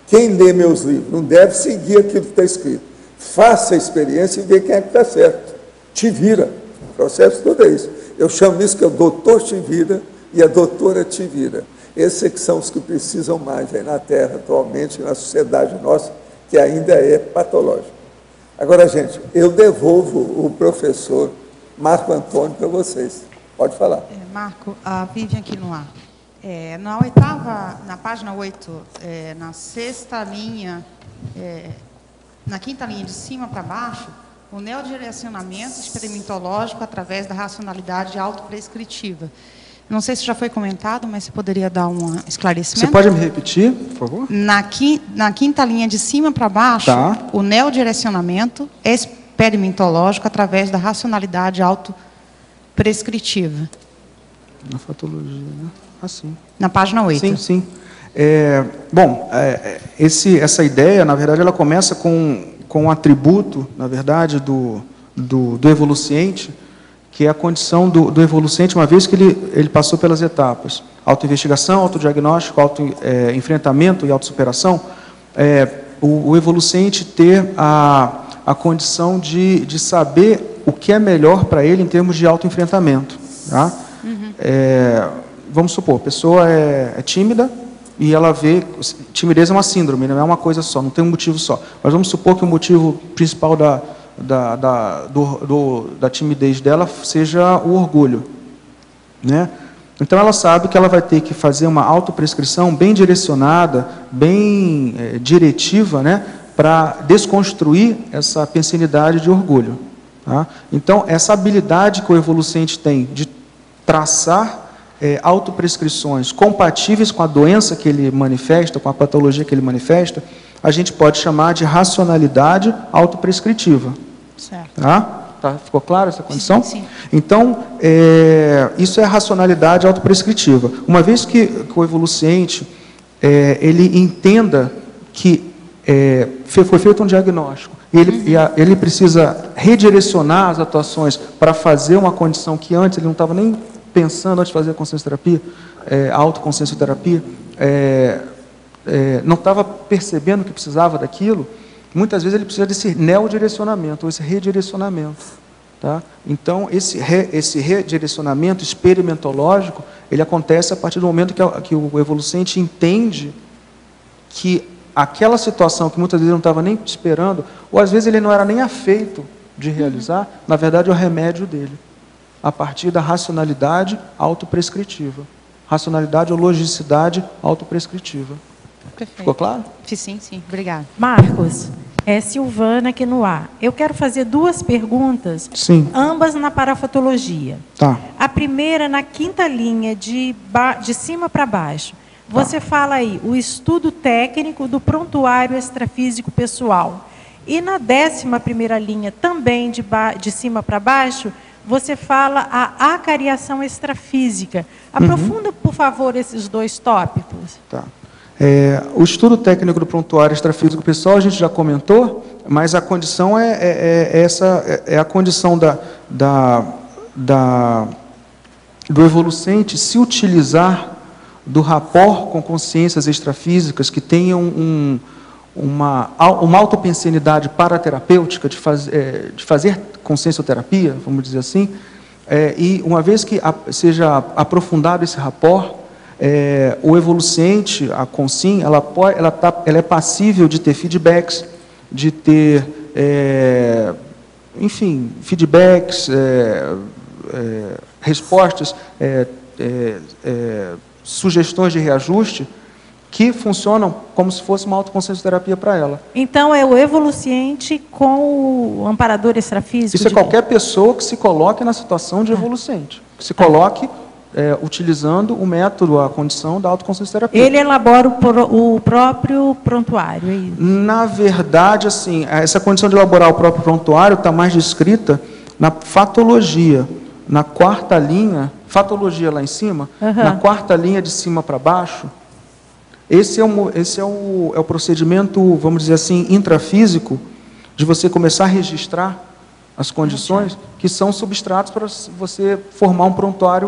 Quem lê meus livros não deve seguir aquilo que está escrito. Faça a experiência e vê quem é que está certo. Te vira. O processo todo é isso. Eu chamo isso que é o doutor te vira e a doutora te vira. Esses é que são os que precisam mais aí na Terra, atualmente, na sociedade nossa, que ainda é patológica. Agora, gente, eu devolvo o professor Marco Antônio para vocês. Pode falar. Marco, a Vivian Quinoa. Na oitava, na página 8, na sexta linha, na quinta linha de cima para baixo, o neodirecionamento experimentológico através da racionalidade autoprescritiva. Não sei se já foi comentado, mas você poderia dar um esclarecimento? Você pode me repetir, por favor? Na quinta linha de cima para baixo, Tá. o neodirecionamento experimentológico através da racionalidade autoprescritiva. Na fatologia, né? Assim. Na página 8. Sim, sim. Essa ideia, na verdade, ela começa com um atributo, na verdade, do evoluciente, que é a condição do evoluciente, uma vez que ele passou pelas etapas autoinvestigação, autodiagnóstico, autoenfrentamento e autossuperação, o evoluciente ter a condição de saber o que é melhor para ele em termos de autoenfrentamento. Tá? Vamos supor, a pessoa é tímida e ela vê... Timidez é uma síndrome, não é uma coisa só, não tem um motivo só. Mas vamos supor que o motivo principal da timidez dela seja o orgulho, né? Então ela sabe que ela vai ter que fazer uma autoprescrição bem direcionada, bem diretiva, né, para desconstruir essa pensinidade de orgulho. Tá? Então essa habilidade que o evolucente tem de traçar autoprescrições compatíveis com a doença que ele manifesta, com a patologia que ele manifesta, a gente pode chamar de racionalidade autoprescritiva. Certo. Tá? Ficou claro essa condição? Sim, sim. Então, isso é a racionalidade autoprescritiva. Uma vez que o evoluciente ele entenda que foi feito um diagnóstico, e ele precisa redirecionar as atuações para fazer uma condição que antes ele não estava nem pensando antes de fazer a consciencioterapia, a autoconsciencioterapia, não estava percebendo que precisava daquilo, muitas vezes ele precisa desse neodirecionamento, ou esse redirecionamento. Tá? Então, esse redirecionamento experimentológico, ele acontece a partir do momento que o evolucente entende que aquela situação que muitas vezes ele não estava nem esperando, ou às vezes ele não era nem afeito de realizar, na verdade é o remédio dele, a partir da racionalidade autoprescritiva. Racionalidade ou logicidade autoprescritiva. Perfeito. Ficou claro? Sim, sim. Obrigada. Marcos, Silvana aqui no ar. Eu quero fazer duas perguntas, Sim. ambas na parafatologia. Tá. A primeira, na quinta linha, de cima para baixo. Você fala aí, o estudo técnico do prontuário extrafísico pessoal. E na 11ª linha, também de cima para baixo, você fala a acariação extrafísica. Aprofunda, por favor, esses dois tópicos. Tá. O estudo técnico do prontuário extrafísico pessoal, a gente já comentou, mas a condição é a condição do evolucente se utilizar do rapport com consciências extrafísicas que tenham uma autopensenidade paraterapêutica de fazer consciencioterapia, vamos dizer assim, e uma vez que seja aprofundado esse rapport, o evoluciente, a consciência, ela é passível de ter feedbacks, de ter, enfim, feedbacks, respostas, sugestões de reajuste que funcionam como se fosse uma autoconsciencioterapia para ela. Então, é o evoluciente com o amparador extrafísico? Isso é qualquer pessoa que se coloque na situação de evoluciente, que se coloque utilizando o método, a condição da autoconsciencioterapia. Ele elabora o próprio prontuário, é isso? Na verdade, assim, essa condição de elaborar o próprio prontuário está mais descrita na fatologia, na 4ª linha, fatologia lá em cima, na 4ª linha de cima para baixo. Esse é o procedimento, vamos dizer assim, intrafísico, de você começar a registrar as condições que são substratos para você formar um prontuário,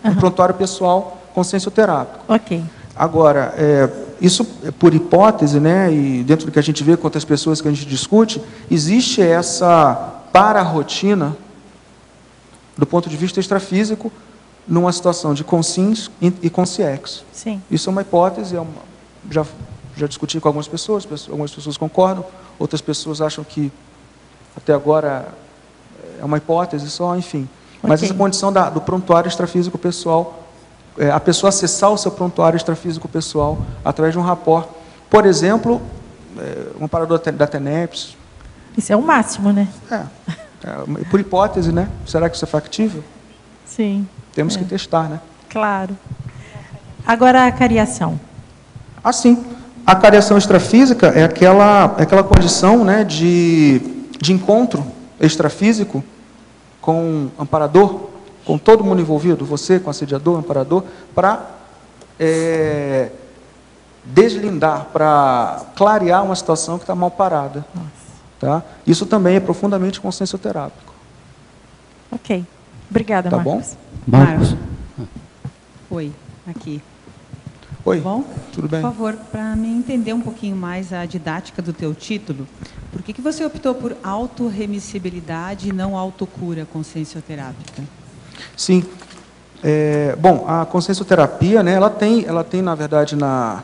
um prontuário pessoal consciencioterápico. Ok. Agora, isso por hipótese, né, e dentro do que a gente vê com outras pessoas que a gente discute, existe essa para-rotina do ponto de vista extrafísico numa situação de consciência e consciex. Sim. Isso é uma hipótese, já discuti com algumas pessoas concordam, outras pessoas acham que até agora é uma hipótese só, enfim. Mas essa condição do prontuário extrafísico pessoal, a pessoa acessar o seu prontuário extrafísico pessoal através de um rapport. Por exemplo, um amparador da TENEPS, Isso é o máximo, né? Por hipótese, né? Será que isso é factível? Sim. Temos que testar, né? Claro. Agora a cariação. Assim, a cariação extrafísica é aquela condição, né, de encontro extrafísico com o amparador, com todo mundo envolvido, você com o assediador, amparador, para deslindar, para clarear uma situação que está mal parada. Tá? Isso também é profundamente consciencioterápico. Ok. Obrigada, tá Marcos. Bom? Marcos. Oi, aqui. Oi, Bom? tudo bem? Por favor, para me entender um pouquinho mais a didática do teu título, por que você optou por autorremissibilidade e não autocura consciencioterápica? Sim. Bom, a consciencioterapia, né, ela tem, na verdade, na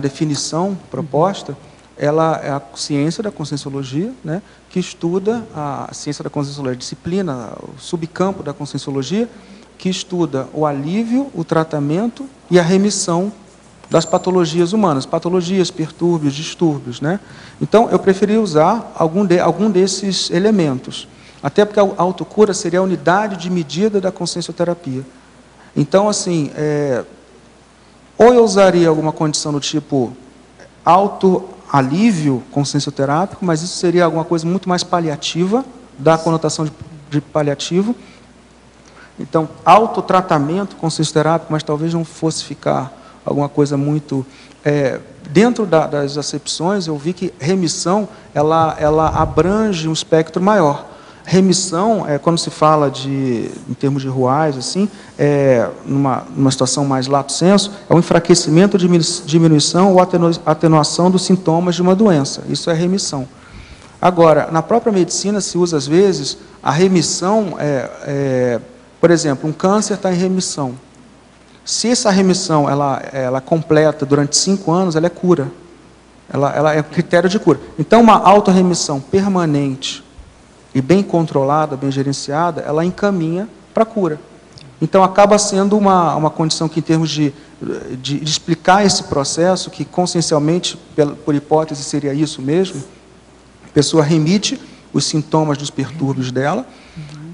definição proposta, ela é a ciência da conscienciologia, né, que estuda a ciência da conscienciologia, a disciplina, o subcampo da conscienciologia, que estuda o alívio, o tratamento e a remissão das patologias humanas, patologias, pertúrbios, distúrbios, né? Então, eu preferi usar algum desses elementos, até porque a autocura seria a unidade de medida da consciencioterapia. Então, assim, ou eu usaria alguma condição do tipo autoalívio consciencioterápico, mas isso seria alguma coisa muito mais paliativa, da conotação de paliativo. Então, autotratamento consciencioterápico, mas talvez não fosse ficar alguma coisa muito... dentro das acepções, eu vi que remissão, ela abrange um espectro maior. Remissão, quando se fala em termos de ruais, assim, numa situação mais lato sensu, é o enfraquecimento, diminuição ou atenuação dos sintomas de uma doença. Isso é remissão. Agora, na própria medicina se usa, às vezes, a remissão, por exemplo, um câncer está em remissão. Se essa remissão ela completa durante 5 anos, ela é cura. Ela é critério de cura. Então, uma autorremissão permanente e bem controlada, bem gerenciada, ela encaminha para a cura. Então, acaba sendo uma condição que, em termos de explicar esse processo, que consciencialmente, por hipótese, seria isso mesmo, a pessoa remite os sintomas dos pertúrbios dela,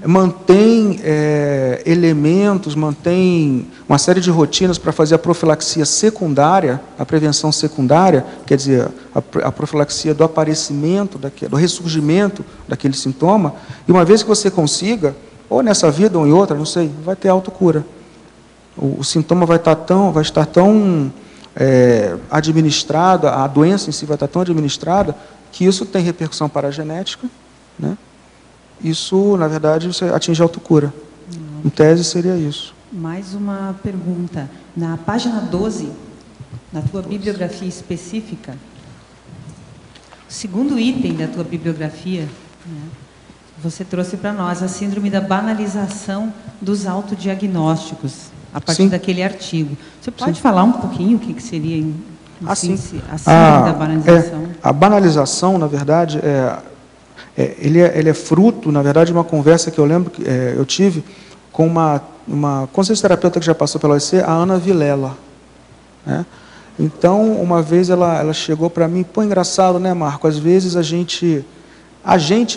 mantém elementos, mantém uma série de rotinas para fazer a profilaxia secundária, a prevenção secundária, quer dizer, a profilaxia do aparecimento, do ressurgimento daquele sintoma, e uma vez que você consiga, ou nessa vida ou em outra, não sei, vai ter autocura. O sintoma vai estar tão administrado, a doença em si vai estar tão administrada, que isso tem repercussão paragenética, né? Isso, na verdade, você atinge a autocura. Em tese, seria isso. Mais uma pergunta. Na página 12, na tua bibliografia específica, o segundo item da tua bibliografia, né, você trouxe para nós a síndrome da banalização dos autodiagnósticos, a partir daquele artigo. Você pode falar um pouquinho o que seria a síndrome da banalização? A banalização, na verdade, ele é fruto, na verdade, de uma conversa que eu lembro que eu tive com uma consciencioterapeuta que já passou pela OEC, a Ana Vilela, né? Então, uma vez ela chegou para mim, pô, engraçado, né, Marco? Às vezes a gente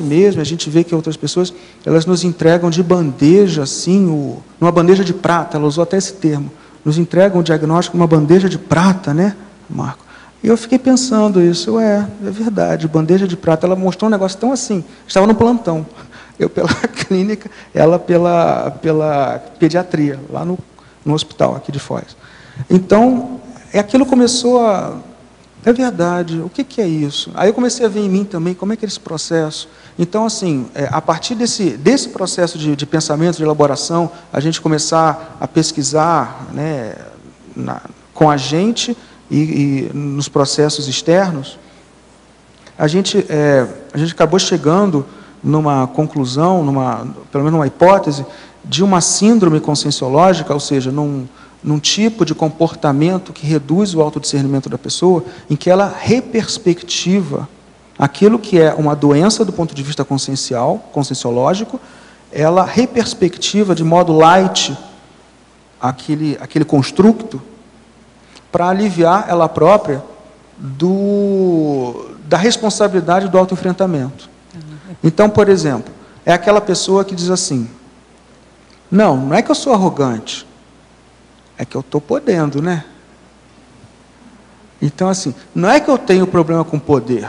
mesmo, a gente vê que outras pessoas, elas nos entregam de bandeja, assim, numa bandeja de prata, ela usou até esse termo, nos entregam o diagnóstico numa bandeja de prata, né, Marco? E eu fiquei pensando isso, é verdade, bandeja de prata, ela mostrou um negócio tão assim, estava no plantão, eu pela clínica, ela pela pediatria, lá no hospital aqui de Foz. Então, aquilo começou a... É verdade, o que é isso? Aí eu comecei a ver em mim também como é que é esse processo. Então, assim, a partir desse processo de pensamento, de elaboração, a gente começar a pesquisar, né, com a gente e nos processos externos, a gente acabou chegando numa conclusão, pelo menos numa hipótese, de uma síndrome conscienciológica, ou seja, num tipo de comportamento que reduz o autodiscernimento da pessoa, em que ela reperspectiva aquilo que é uma doença do ponto de vista conscienciológico, ela reperspectiva de modo light aquele construto para aliviar ela própria da responsabilidade do autoenfrentamento. Então, por exemplo, é aquela pessoa que diz assim, não é que eu sou arrogante, é que eu estou podendo, né? Então, assim, não é que eu tenho problema com poder,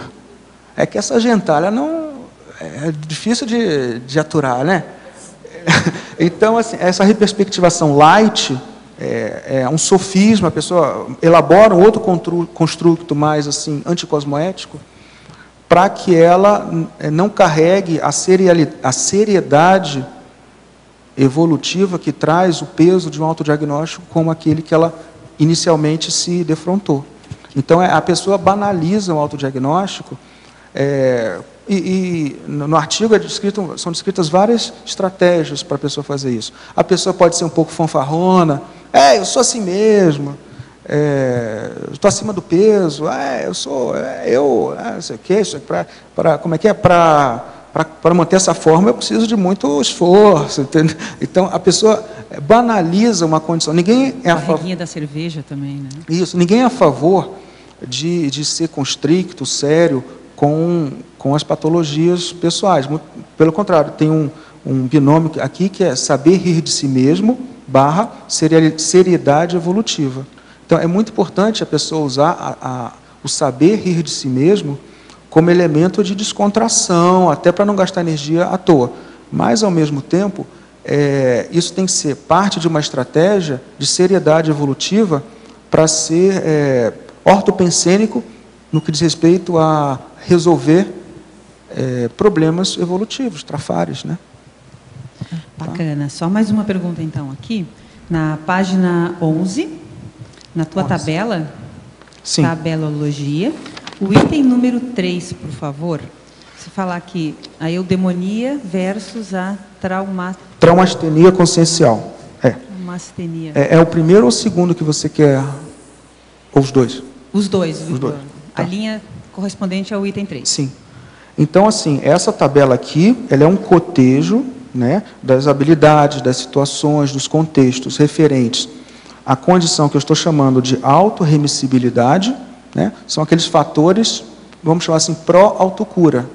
é que essa gentalha não é difícil de aturar, né? Então, assim, essa reperspectivação light é um sofisma, a pessoa elabora um outro construto mais assim anticosmoético, para que ela não carregue a seriedade evolutiva que traz o peso de um autodiagnóstico como aquele que ela inicialmente se defrontou. Então, a pessoa banaliza o autodiagnóstico, e no artigo são descritas várias estratégias para a pessoa fazer isso. A pessoa pode ser um pouco fanfarrona, eu sou assim mesmo, estou acima do peso, eu sou, não sei o quê, para manter essa forma eu preciso de muito esforço, entendeu? Então a pessoa banaliza uma condição. Ninguém é a favor da cerveja também, né? Isso, ninguém é a favor de ser constricto, sério com as patologias pessoais. Pelo contrário, tem um binômio aqui que é saber rir de si mesmo / seriedade evolutiva. Então, é muito importante a pessoa usar o saber rir de si mesmo como elemento de descontração, até para não gastar energia à toa. Mas, ao mesmo tempo, isso tem que ser parte de uma estratégia de seriedade evolutiva para ser ortopensênico no que diz respeito a resolver problemas evolutivos, trafares, né? Bacana. Só mais uma pergunta, então, aqui. Na página 11, na tua tabela, Sim. tabelologia, o item número 3, por favor. Você fala aqui, a eudemonia versus a traumastenia consciencial. Traumastenia. É o primeiro ou o segundo que você quer? Ou os dois? Os dois. Tá. A linha correspondente ao item 3. Sim. Então, assim, essa tabela aqui, ela é um cotejo, né, das habilidades, das situações, dos contextos referentes à condição que eu estou chamando de autorremissibilidade, né, são aqueles fatores, vamos chamar assim, pró-autocura.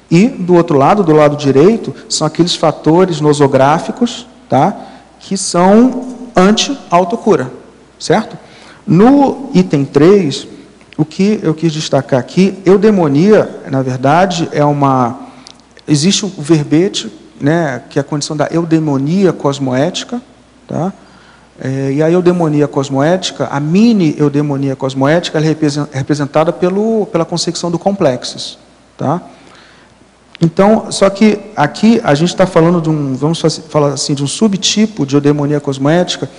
E, do outro lado, do lado direito, são aqueles fatores nosográficos, tá, que são anti-autocura, certo? No item 3, o que eu quis destacar aqui, eudemonia, na verdade, existe o verbete, né, que é a condição da eudemonia cosmoética, tá? E a eudemonia cosmoética, a mini-eudemonia cosmoética, ela é representada pela concepção do complexus, tá? Então, só que aqui a gente está falando vamos falar assim, de um subtipo de eudemonia cosmoética,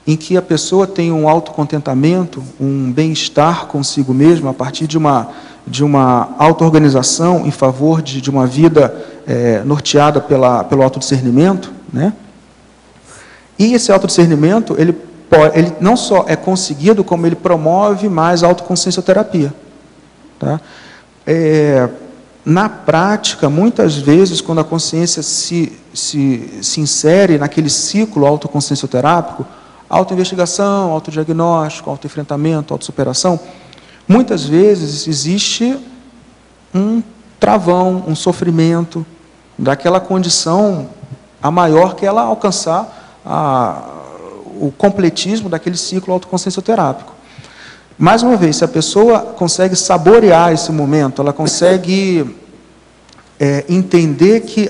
em que a pessoa tem um autocontentamento, um bem-estar consigo mesma, a partir de uma auto-organização em favor de uma vida norteada pelo autodiscernimento, né? E esse autodiscernimento, ele não só é conseguido, como ele promove mais a autoconsciencioterapia, tá? Na prática, muitas vezes, quando a consciência se insere naquele ciclo autoconsciencioterápico, autoinvestigação, autodiagnóstico, autoenfrentamento, autossuperação, muitas vezes existe um travão, um sofrimento daquela condição a maior que ela alcançar o completismo daquele ciclo autoconsciencioterápico. Mais uma vez, se a pessoa consegue saborear esse momento, ela consegue entender que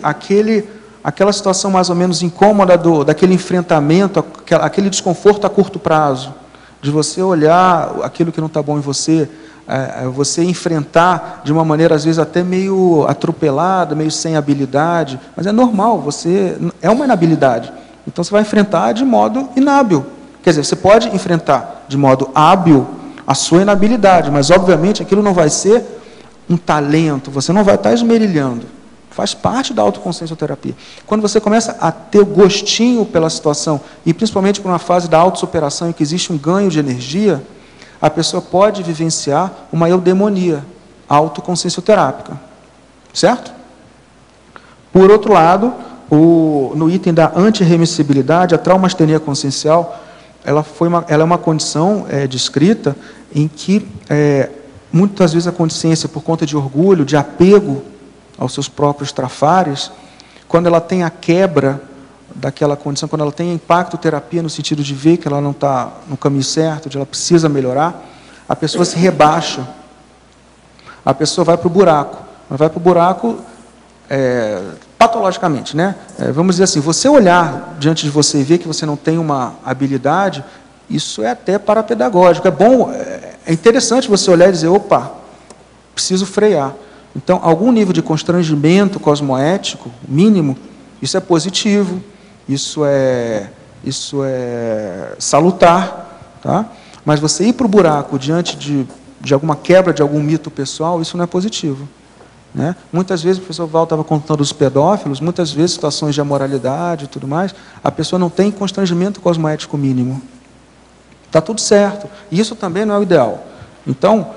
aquela situação mais ou menos incômoda daquele enfrentamento, aquele desconforto a curto prazo, de você olhar aquilo que não está bom em você, você enfrentar de uma maneira, às vezes, até meio atropelada, meio sem habilidade, mas é normal, é uma inabilidade. Então, você vai enfrentar de modo inábil. Quer dizer, você pode enfrentar de modo hábil a sua inabilidade, mas, obviamente, aquilo não vai ser um talento, você não vai estar esmerilhando. Faz parte da autoconsciencioterapia. Quando você começa a ter gostinho pela situação, e principalmente por uma fase da autossuperação em que existe um ganho de energia, a pessoa pode vivenciar uma eudemonia autoconsciencioterápica. Certo? Por outro lado, no item da antirremissibilidade, a traumastenia consciencial, ela é uma condição descrita em que, muitas vezes, a consciência, por conta de orgulho, de apego, aos seus próprios trafares, quando ela tem a quebra daquela condição, quando ela tem impacto terapia no sentido de ver que ela não está no caminho certo, de ela precisa melhorar, a pessoa se rebaixa. A pessoa vai para o buraco. Ela vai para o buraco patologicamente, né? Vamos dizer assim, você olhar diante de você e ver que você não tem uma habilidade, isso é até parapedagógico. É bom, é interessante você olhar e dizer, opa, preciso frear. Então, algum nível de constrangimento cosmoético, mínimo, isso é positivo, isso é salutar, tá? Mas você ir para o buraco diante de alguma quebra de algum mito pessoal, isso não é positivo, né? Muitas vezes, o professor Val estava contando os pedófilos, muitas vezes situações de amoralidade e tudo mais, a pessoa não tem constrangimento cosmoético mínimo. Está tudo certo. E isso também não é o ideal. Então,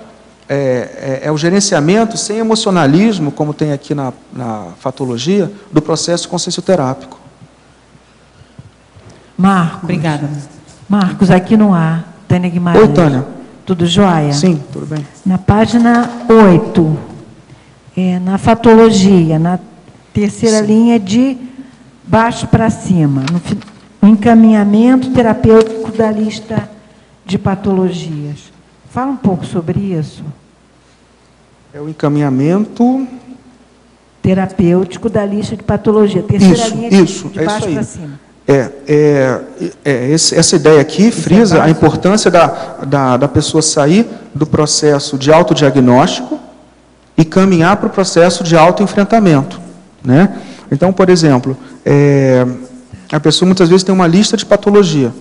é o gerenciamento sem emocionalismo, como tem aqui na fatologia, do processo consciencioterápico. Marcos. Obrigada. Marcos, aqui no ar, Tânia Guimarães. Oi, Tânia. Tudo jóia? Sim, tudo bem. Na página 8, na fatologia, na terceira linha de baixo para cima, no encaminhamento terapêutico da lista de patologias. Fala um pouco sobre isso. É o encaminhamento terapêutico da lista de patologia. Terceira linha de baixo para cima. Essa ideia aqui frisa a importância da pessoa sair do processo de autodiagnóstico e caminhar para o processo de autoenfrentamento, né? Então, por exemplo, a pessoa muitas vezes tem uma lista de patologia.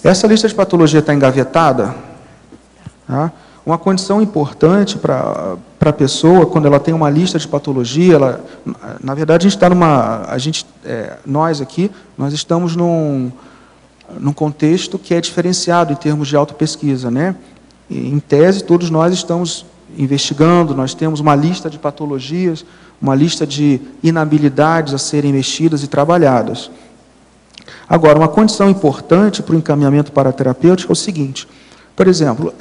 Essa lista de patologia está engavetada, tá? Uma condição importante para a pessoa, quando ela tem uma lista de patologia, na verdade, a gente está nós aqui, nós estamos num contexto que é diferenciado em termos de autopesquisa, né? E, em tese, todos nós estamos investigando, nós temos uma lista de patologias, uma lista de inabilidades a serem mexidas e trabalhadas. Agora, uma condição importante para o encaminhamento paraterapêutico é o seguinte, por exemplo,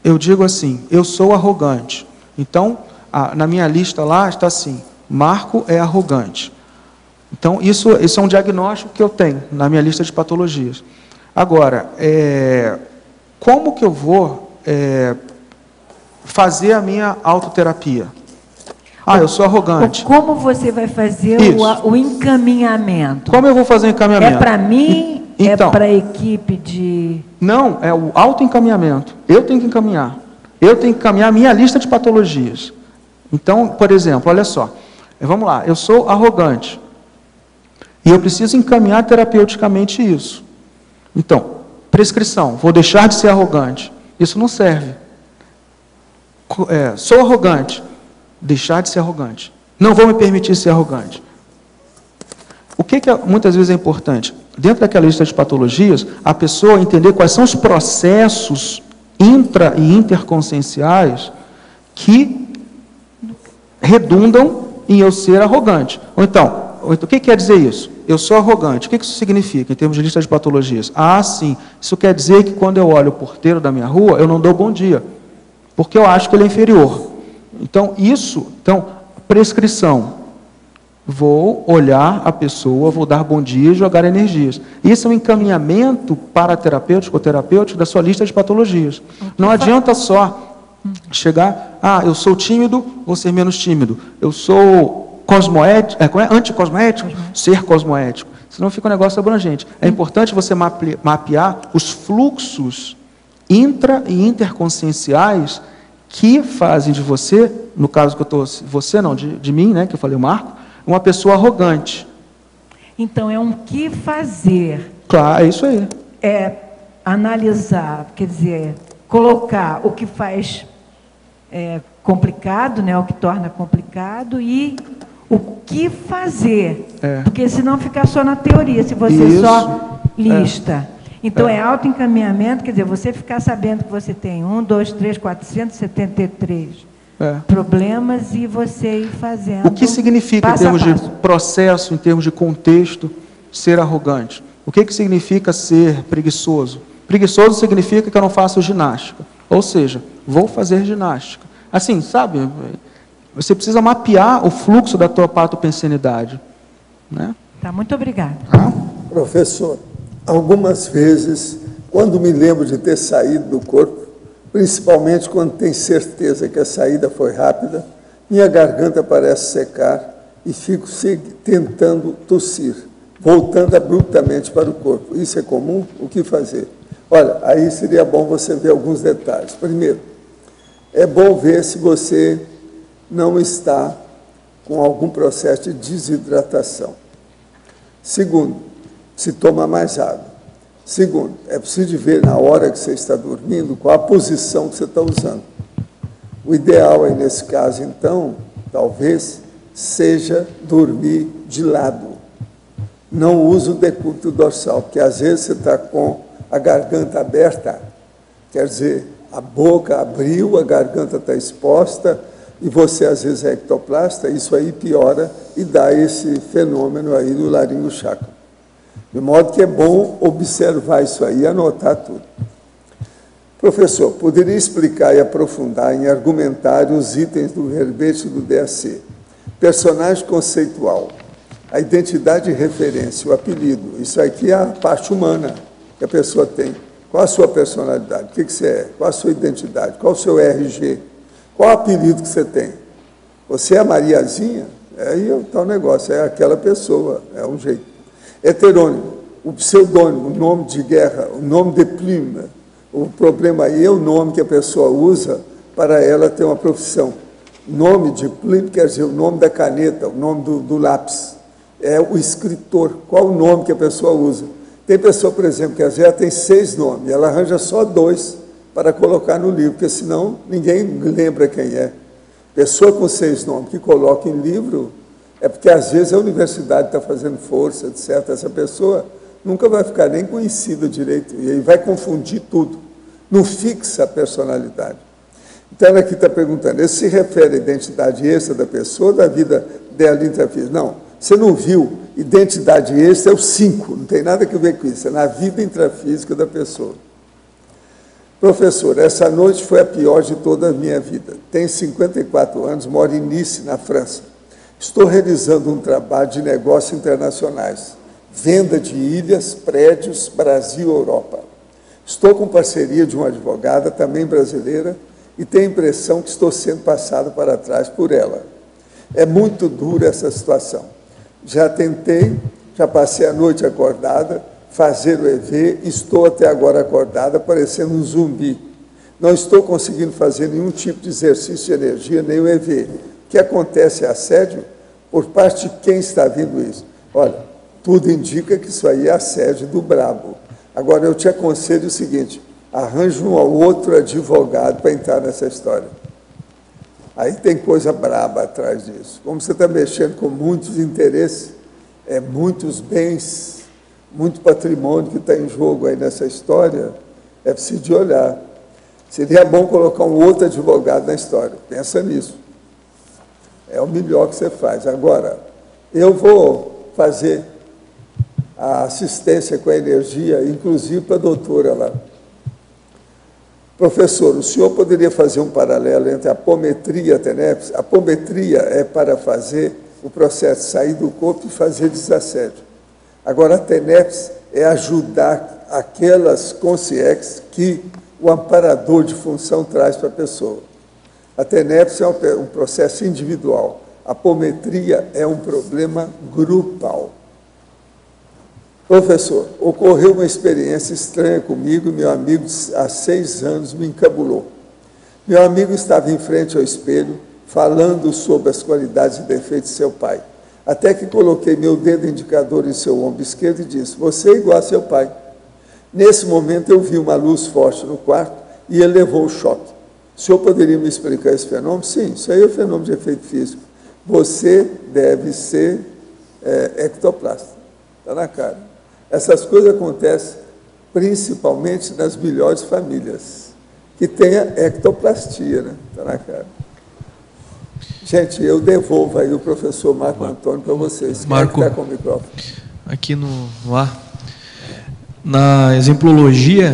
eu digo assim, eu sou arrogante. Então, na minha lista lá está assim, Marco é arrogante. Então, isso é um diagnóstico que eu tenho na minha lista de patologias. Agora, como que eu vou fazer a minha autoterapia? Eu sou arrogante. Como você vai fazer o encaminhamento? Como eu vou fazer o encaminhamento? É para mim? Então, é para a equipe de... Não, é o autoencaminhamento. Eu tenho que encaminhar. Eu tenho que encaminhar a minha lista de patologias. Então, por exemplo, olha só. Vamos lá, eu sou arrogante. E eu preciso encaminhar terapeuticamente isso. Então, prescrição, vou deixar de ser arrogante. Isso não serve. Sou arrogante. Deixar de ser arrogante. Não vou me permitir ser arrogante. O que muitas vezes é importante? Dentro daquela lista de patologias, a pessoa entender quais são os processos intra- e interconscienciais que redundam em eu ser arrogante. Ou então, o que quer dizer isso? Eu sou arrogante. O que isso significa em termos de lista de patologias? Sim. Isso quer dizer que quando eu olho o porteiro da minha rua, eu não dou bom dia, porque eu acho que ele é inferior. Então, prescrição. Vou olhar a pessoa, vou dar bom dia e jogar energias. Isso é um encaminhamento paraterapêutico ou terapêutico da sua lista de patologias. Não adianta só chegar, eu sou tímido, vou ser menos tímido. Eu sou cosmoético, anticosmoético, ser cosmoético. Senão fica um negócio abrangente. É importante você mapear os fluxos intra- e interconscienciais que fazem de você, no caso que eu estou, você não, de mim, né, que eu falei, o Marco, uma pessoa arrogante. Então, é um que fazer. Claro, é isso aí. É analisar, quer dizer, colocar o que faz complicado, né, o que torna complicado, e o que fazer. Porque senão fica só na teoria, se você só lista. Então, é autoencaminhamento, quer dizer, você ficar sabendo que você tem 1, 2, 3, 473 problemas e você ir fazendo. O que significa, em termos de processo, em termos de contexto, ser arrogante? O que significa ser preguiçoso? Preguiçoso significa que eu não faço ginástica. Ou seja, vou fazer ginástica. Assim, sabe? Você precisa mapear o fluxo da tua patopensenidade, né? Tá, muito obrigada. Professor, algumas vezes, quando me lembro de ter saído do corpo, principalmente quando tenho certeza que a saída foi rápida, minha garganta parece secar e fico tentando tossir, voltando abruptamente para o corpo. Isso é comum? O que fazer? Olha, aí seria bom você ver alguns detalhes. Primeiro, é bom ver se você não está com algum processo de desidratação. Segundo, se toma mais água. Segundo, é preciso ver na hora que você está dormindo qual a posição que você está usando. O ideal aí, nesse caso, então, talvez, seja dormir de lado. Não use o decúbito dorsal, porque às vezes você está com a garganta aberta, quer dizer, a boca abriu, a garganta está exposta, e você às vezes é ectoplasta, isso aí piora e dá esse fenômeno aí do laringochakra. De modo que é bom observar isso aí e anotar tudo. Professor, poderia explicar e aprofundar em argumentar os itens do verbete do DAC? Personagem conceitual, a identidade de referência, o apelido, isso aqui é a parte humana que a pessoa tem. Qual a sua personalidade? O que você é? Qual a sua identidade? Qual o seu RG? Qual o apelido que você tem? Você é a Mariazinha? Aí está o negócio, é aquela pessoa, é um jeito. Heterônimo, o pseudônimo, o nome de guerra, o nome de plume. O problema aí é o nome que a pessoa usa para ela ter uma profissão. Nome de plume quer dizer o nome da caneta, o nome do lápis. É o escritor, qual o nome que a pessoa usa. Tem pessoa, por exemplo, que às vezes ela tem 6 nomes, ela arranja só 2 para colocar no livro, porque senão ninguém lembra quem é. Pessoa com 6 nomes que coloca em livro, é porque às vezes a universidade está fazendo força, etc. Essa pessoa nunca vai ficar nem conhecida direito, e aí vai confundir tudo. Não fixa a personalidade. Então, ela aqui está perguntando, isso se refere à identidade extra da pessoa, da vida dela intrafísica? Não, você não viu, identidade extra é o 5, não tem nada a ver com isso, é na vida intrafísica da pessoa. Professor, essa noite foi a pior de toda a minha vida. Tenho 54 anos, moro em Nice, na França. Estou realizando um trabalho de negócios internacionais, venda de ilhas, prédios, Brasil, Europa. Estou com parceria de uma advogada, também brasileira, e tenho a impressão que estou sendo passado para trás por ela. É muito dura essa situação. Já tentei, já passei a noite acordada, fazer o EV, estou até agora acordada, parecendo um zumbi. Não estou conseguindo fazer nenhum tipo de exercício de energia, nem o EV. O que acontece é assédio? Por parte de quem está vindo isso? Olha, tudo indica que isso aí é assédio do brabo. Agora, eu te aconselho o seguinte, arranje um ou outro advogado para entrar nessa história. Aí tem coisa braba atrás disso. Como você está mexendo com muitos interesses, muitos bens, muito patrimônio que está em jogo aí nessa história, é preciso de olhar. Seria bom colocar um outro advogado na história. Pensa nisso. É o melhor que você faz. Agora, eu vou fazer a assistência com a energia, inclusive para a doutora lá. Professor, o senhor poderia fazer um paralelo entre a apometria e a TENEPS? A apometria é para fazer o processo de sair do corpo e fazer desassédio. Agora, a TENEPS é ajudar aquelas consciências que o amparador de função traz para a pessoa. A TENEPS é um processo individual. A apometria é um problema grupal. Professor, ocorreu uma experiência estranha comigo e meu amigo, há 6 anos, me encabulou. Meu amigo estava em frente ao espelho, falando sobre as qualidades e defeitos de seu pai. Até que coloquei meu dedo indicador em seu ombro esquerdo e disse, você é igual a seu pai. Nesse momento eu vi uma luz forte no quarto e ele levou o choque. O senhor poderia me explicar esse fenômeno? Sim, isso aí é o fenômeno de efeito físico. Você deve ser ectoplasta. Está na cara. Essas coisas acontecem principalmente nas melhores famílias, que tem a ectoplastia, né? Está na cara. Gente, eu devolvo aí o professor Marco Antônio para vocês. Marco, quem é que está com o microfone? Aqui no ar. Na exemplologia,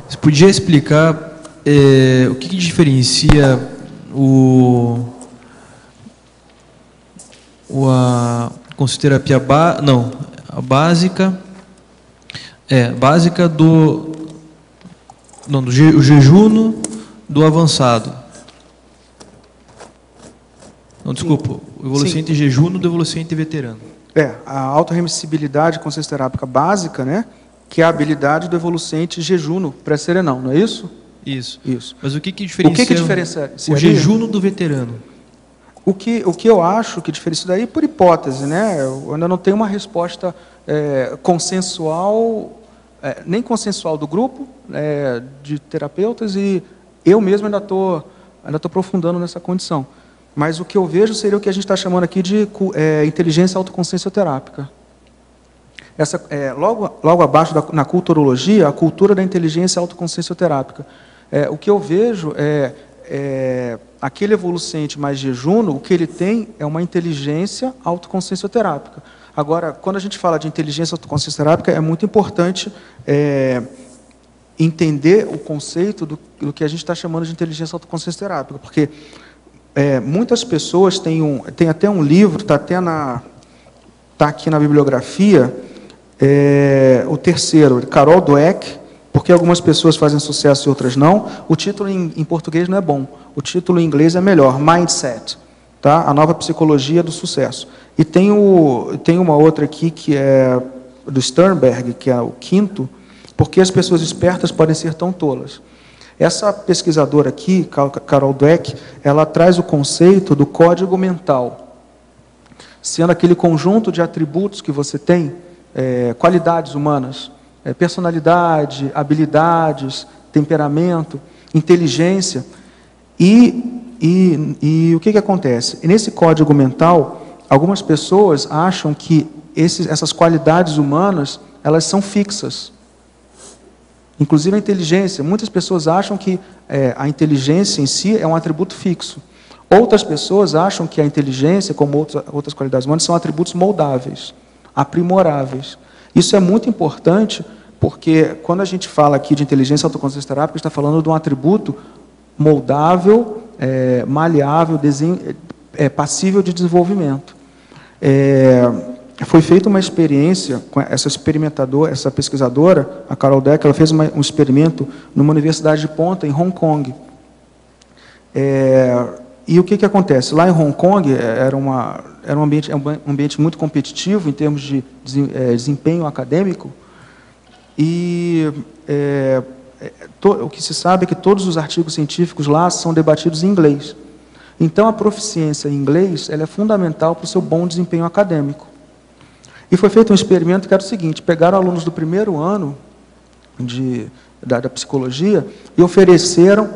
você podia explicar o que diferencia a consulterapia a básica do o jejum do avançado. Não, desculpa, o evoluciente jejum do evoluciente veterano. A autorremissibilidade consciência terápica básica, né, que é a habilidade do evoluciente jejuno pré-serenal, não é isso? Isso. Isso. Mas o que diferencia o jejum do veterano? O que eu acho que diferencia isso daí, por hipótese, né? Eu ainda não tenho uma resposta consensual, nem consensual do grupo de terapeutas, e eu mesmo ainda estou aprofundando nessa condição. Mas o que eu vejo seria o que a gente está chamando aqui de inteligência autoconsciencioterápica. Logo abaixo, na culturologia, a cultura da inteligência autoconsciencioterápica. O que eu vejo aquele evolucente mais jejuno, o que ele tem é uma inteligência autoconsciencioterápica. Agora, quando a gente fala de inteligência autoconsciencioterápica, é muito importante entender o conceito do que a gente está chamando de inteligência autoconsciencioterápica, porque muitas pessoas têm até um livro, está aqui na bibliografia, o terceiro, Carol Dweck, porque algumas pessoas fazem sucesso e outras não. O título em português não é bom. O título em inglês é melhor, Mindset, tá? A nova psicologia do sucesso. E tem uma outra aqui que é do Sternberg, que é o quinto, porque as pessoas espertas podem ser tão tolas. Essa pesquisadora aqui, Carol Dweck, ela traz o conceito do código mental, sendo aquele conjunto de atributos que você tem, qualidades humanas, personalidade, habilidades, temperamento, inteligência. E o que acontece? Nesse código mental, algumas pessoas acham que essas qualidades humanas, elas são fixas. Inclusive a inteligência. Muitas pessoas acham que a inteligência em si é um atributo fixo. Outras pessoas acham que a inteligência, como outras qualidades humanas, são atributos moldáveis, aprimoráveis. Isso é muito importante, porque quando a gente fala aqui de inteligência autoconsciencioterápica, a gente está falando de um atributo moldável, maleável, passível de desenvolvimento. Foi feita uma experiência com essa pesquisadora, a Carol Dweck, ela fez um experimento numa universidade de ponta em Hong Kong. E o que acontece? Lá em Hong Kong era um ambiente muito competitivo em termos de desempenho acadêmico, e o que se sabe é que todos os artigos científicos lá são debatidos em inglês. Então, a proficiência em inglês ela é fundamental para o seu bom desempenho acadêmico. E foi feito um experimento que era o seguinte: pegaram alunos do primeiro ano da psicologia e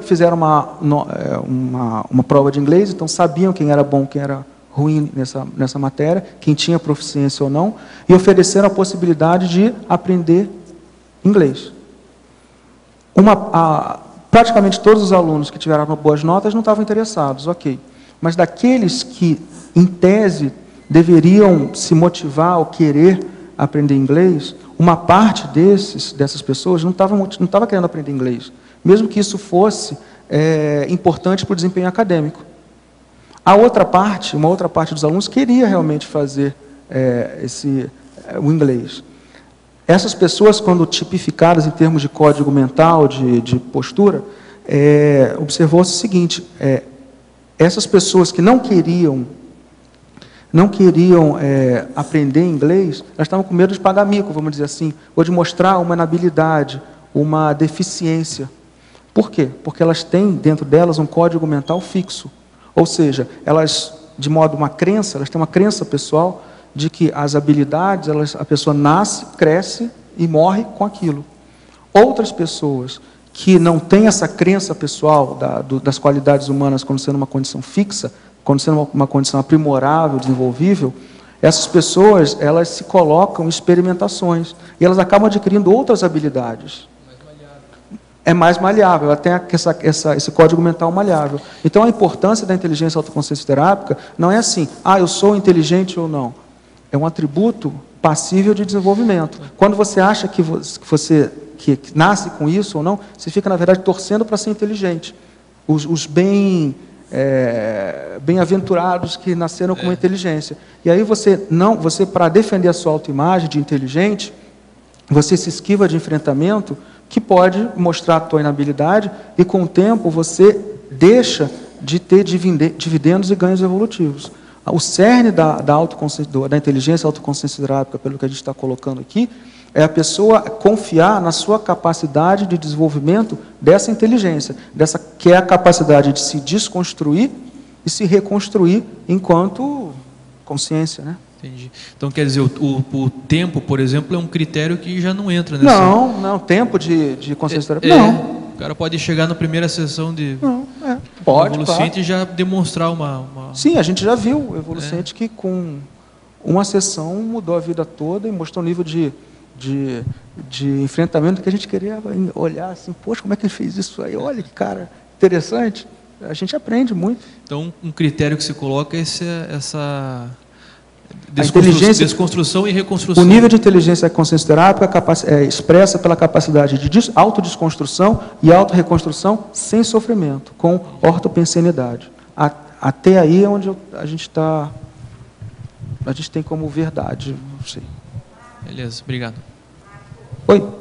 fizeram uma prova de inglês, então sabiam quem era bom, quem era ruim nessa matéria, quem tinha proficiência ou não, e ofereceram a possibilidade de aprender inglês. Praticamente todos os alunos que tiveram boas notas não estavam interessados, ok. Mas daqueles que, em tese, deveriam se motivar ou querer aprender inglês, uma parte dessas pessoas não estava querendo aprender inglês, mesmo que isso fosse importante para o desempenho acadêmico. Uma outra parte dos alunos queria realmente fazer o inglês. Essas pessoas, quando tipificadas em termos de código mental, de postura, observou-se o seguinte: essas pessoas que não queriam aprender inglês, elas estavam com medo de pagar mico, vamos dizer assim, ou de mostrar uma inabilidade, uma deficiência. Por quê? Porque elas têm dentro delas um código mental fixo. Ou seja, elas têm uma crença pessoal de que as habilidades, a pessoa nasce, cresce e morre com aquilo. Outras pessoas que não têm essa crença pessoal das qualidades humanas como sendo uma condição fixa, como sendo uma condição aprimorável, desenvolvível, essas pessoas, elas se colocam em experimentações e elas acabam adquirindo outras habilidades. É mais maleável, ela tem esse código mental maleável. Então, a importância da inteligência autoconsciencioterápica não é assim, eu sou inteligente ou não. É um atributo passível de desenvolvimento. Quando você acha que você nasce com isso ou não, você fica, na verdade, torcendo para ser inteligente. Os bem bem-aventurados que nasceram com uma inteligência. E aí você para defender a sua autoimagem de inteligente, você se esquiva de enfrentamento que pode mostrar a tua inabilidade e, com o tempo, você deixa de ter dividendos e ganhos evolutivos. O cerne da inteligência autoconsciência terápica, pelo que a gente está colocando aqui, é a pessoa confiar na sua capacidade de desenvolvimento dessa inteligência, que é a capacidade de se desconstruir e se reconstruir enquanto consciência, né? Entendi. Então, quer dizer, o tempo, por exemplo, é um critério que já não entra nessa... Não, tempo de consciência terapia, não. O cara pode chegar na primeira sessão de pode, evolucente, claro. E já demonstrar uma... Sim, a gente já viu o evolucente que com uma sessão mudou a vida toda e mostrou um nível de enfrentamento que a gente queria olhar assim, poxa, como é que ele fez isso aí? Olha que cara interessante. A gente aprende muito. Então, um critério que se coloca é essa desconstrução e reconstrução. O nível de inteligência consciência terápica é expressa pela capacidade de autodesconstrução e autorreconstrução sem sofrimento, com ortopensenidade. Até aí é onde a gente tem como verdade, não sei. Beleza, obrigado. Oi.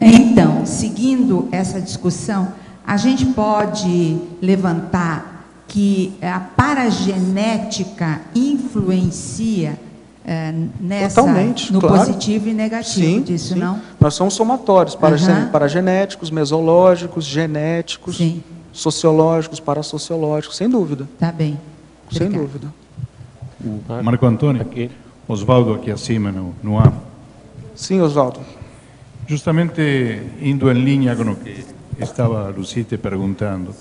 Então, seguindo essa discussão, a gente pode levantar que a paragenética influencia totalmente, no claro. Positivo e negativo disso, não? Nós somos somatórios, paragenéticos, mesológicos, genéticos, sociológicos, parasociológicos, sem dúvida. Tá bem. Sem dúvida. Marco Antônio, Osvaldo aqui acima no ar. Sim, Osvaldo. Justamente indo em linha com o que estava a Lucite perguntando,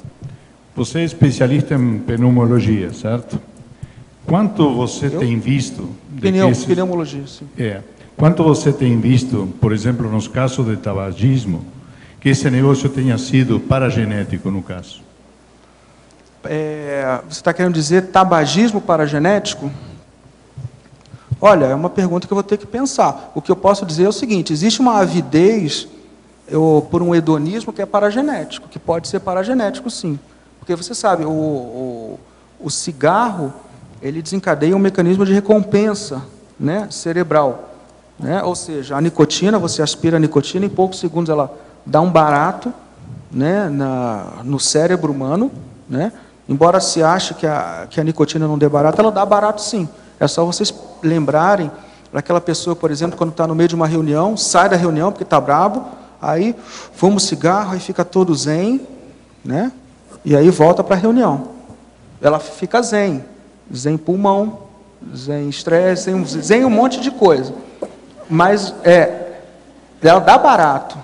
você é especialista em pneumologia, certo? Quanto você tem visto... Pneumologia, sim. Quanto você tem visto, por exemplo, nos casos de tabagismo, que esse negócio tenha sido paragenético, no caso? Você está querendo dizer tabagismo paragenético? Olha, é uma pergunta que eu vou ter que pensar. O que eu posso dizer é o seguinte, existe uma avidez por um hedonismo que é paragenético, que pode ser paragenético, sim. Porque você sabe, o cigarro, ele desencadeia um mecanismo de recompensa, né, cerebral. Né? Ou seja, a nicotina, você aspira a nicotina, em poucos segundos ela dá um barato, né, no cérebro humano, né? Embora se ache que a nicotina não dê barato, ela dá barato sim. É só vocês lembrarem daquela pessoa, por exemplo, quando está no meio de uma reunião, sai da reunião porque está brabo, aí fuma o cigarro, aí fica todo zen, né? E aí volta para a reunião. Ela fica zen pulmão, zen estresse, zen um monte de coisa. Mas ela dá barato.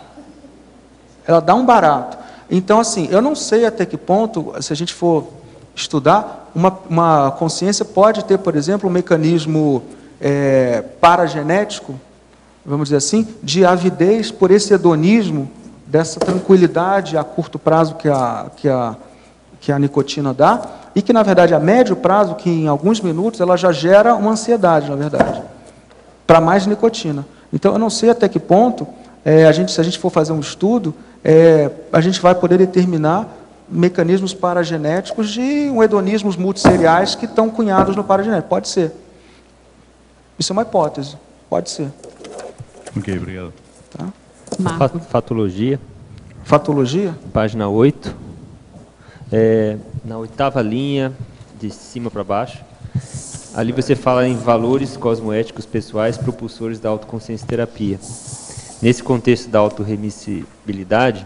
Ela dá um barato. Então, assim, eu não sei até que ponto, se a gente for estudar, uma consciência pode ter, por exemplo, um mecanismo paragenético, vamos dizer assim, de avidez por esse hedonismo, dessa tranquilidade a curto prazo que a nicotina dá, e que, na verdade, a médio prazo, que em alguns minutos, ela já gera uma ansiedade, na verdade, para mais nicotina. Então, eu não sei até que ponto, se a gente for fazer um estudo, a gente vai poder determinar mecanismos paragenéticos de hedonismos multisseriais que estão cunhados no paragenético. Pode ser. Isso é uma hipótese. Pode ser. Ok, obrigado. Tá? Fatologia. Fatologia? Página 8. Na 8ª linha, de cima para baixo. Ali você fala em valores cosmoéticos pessoais propulsores da autoconsciência terapia. Nesse contexto da autorremissibilidade,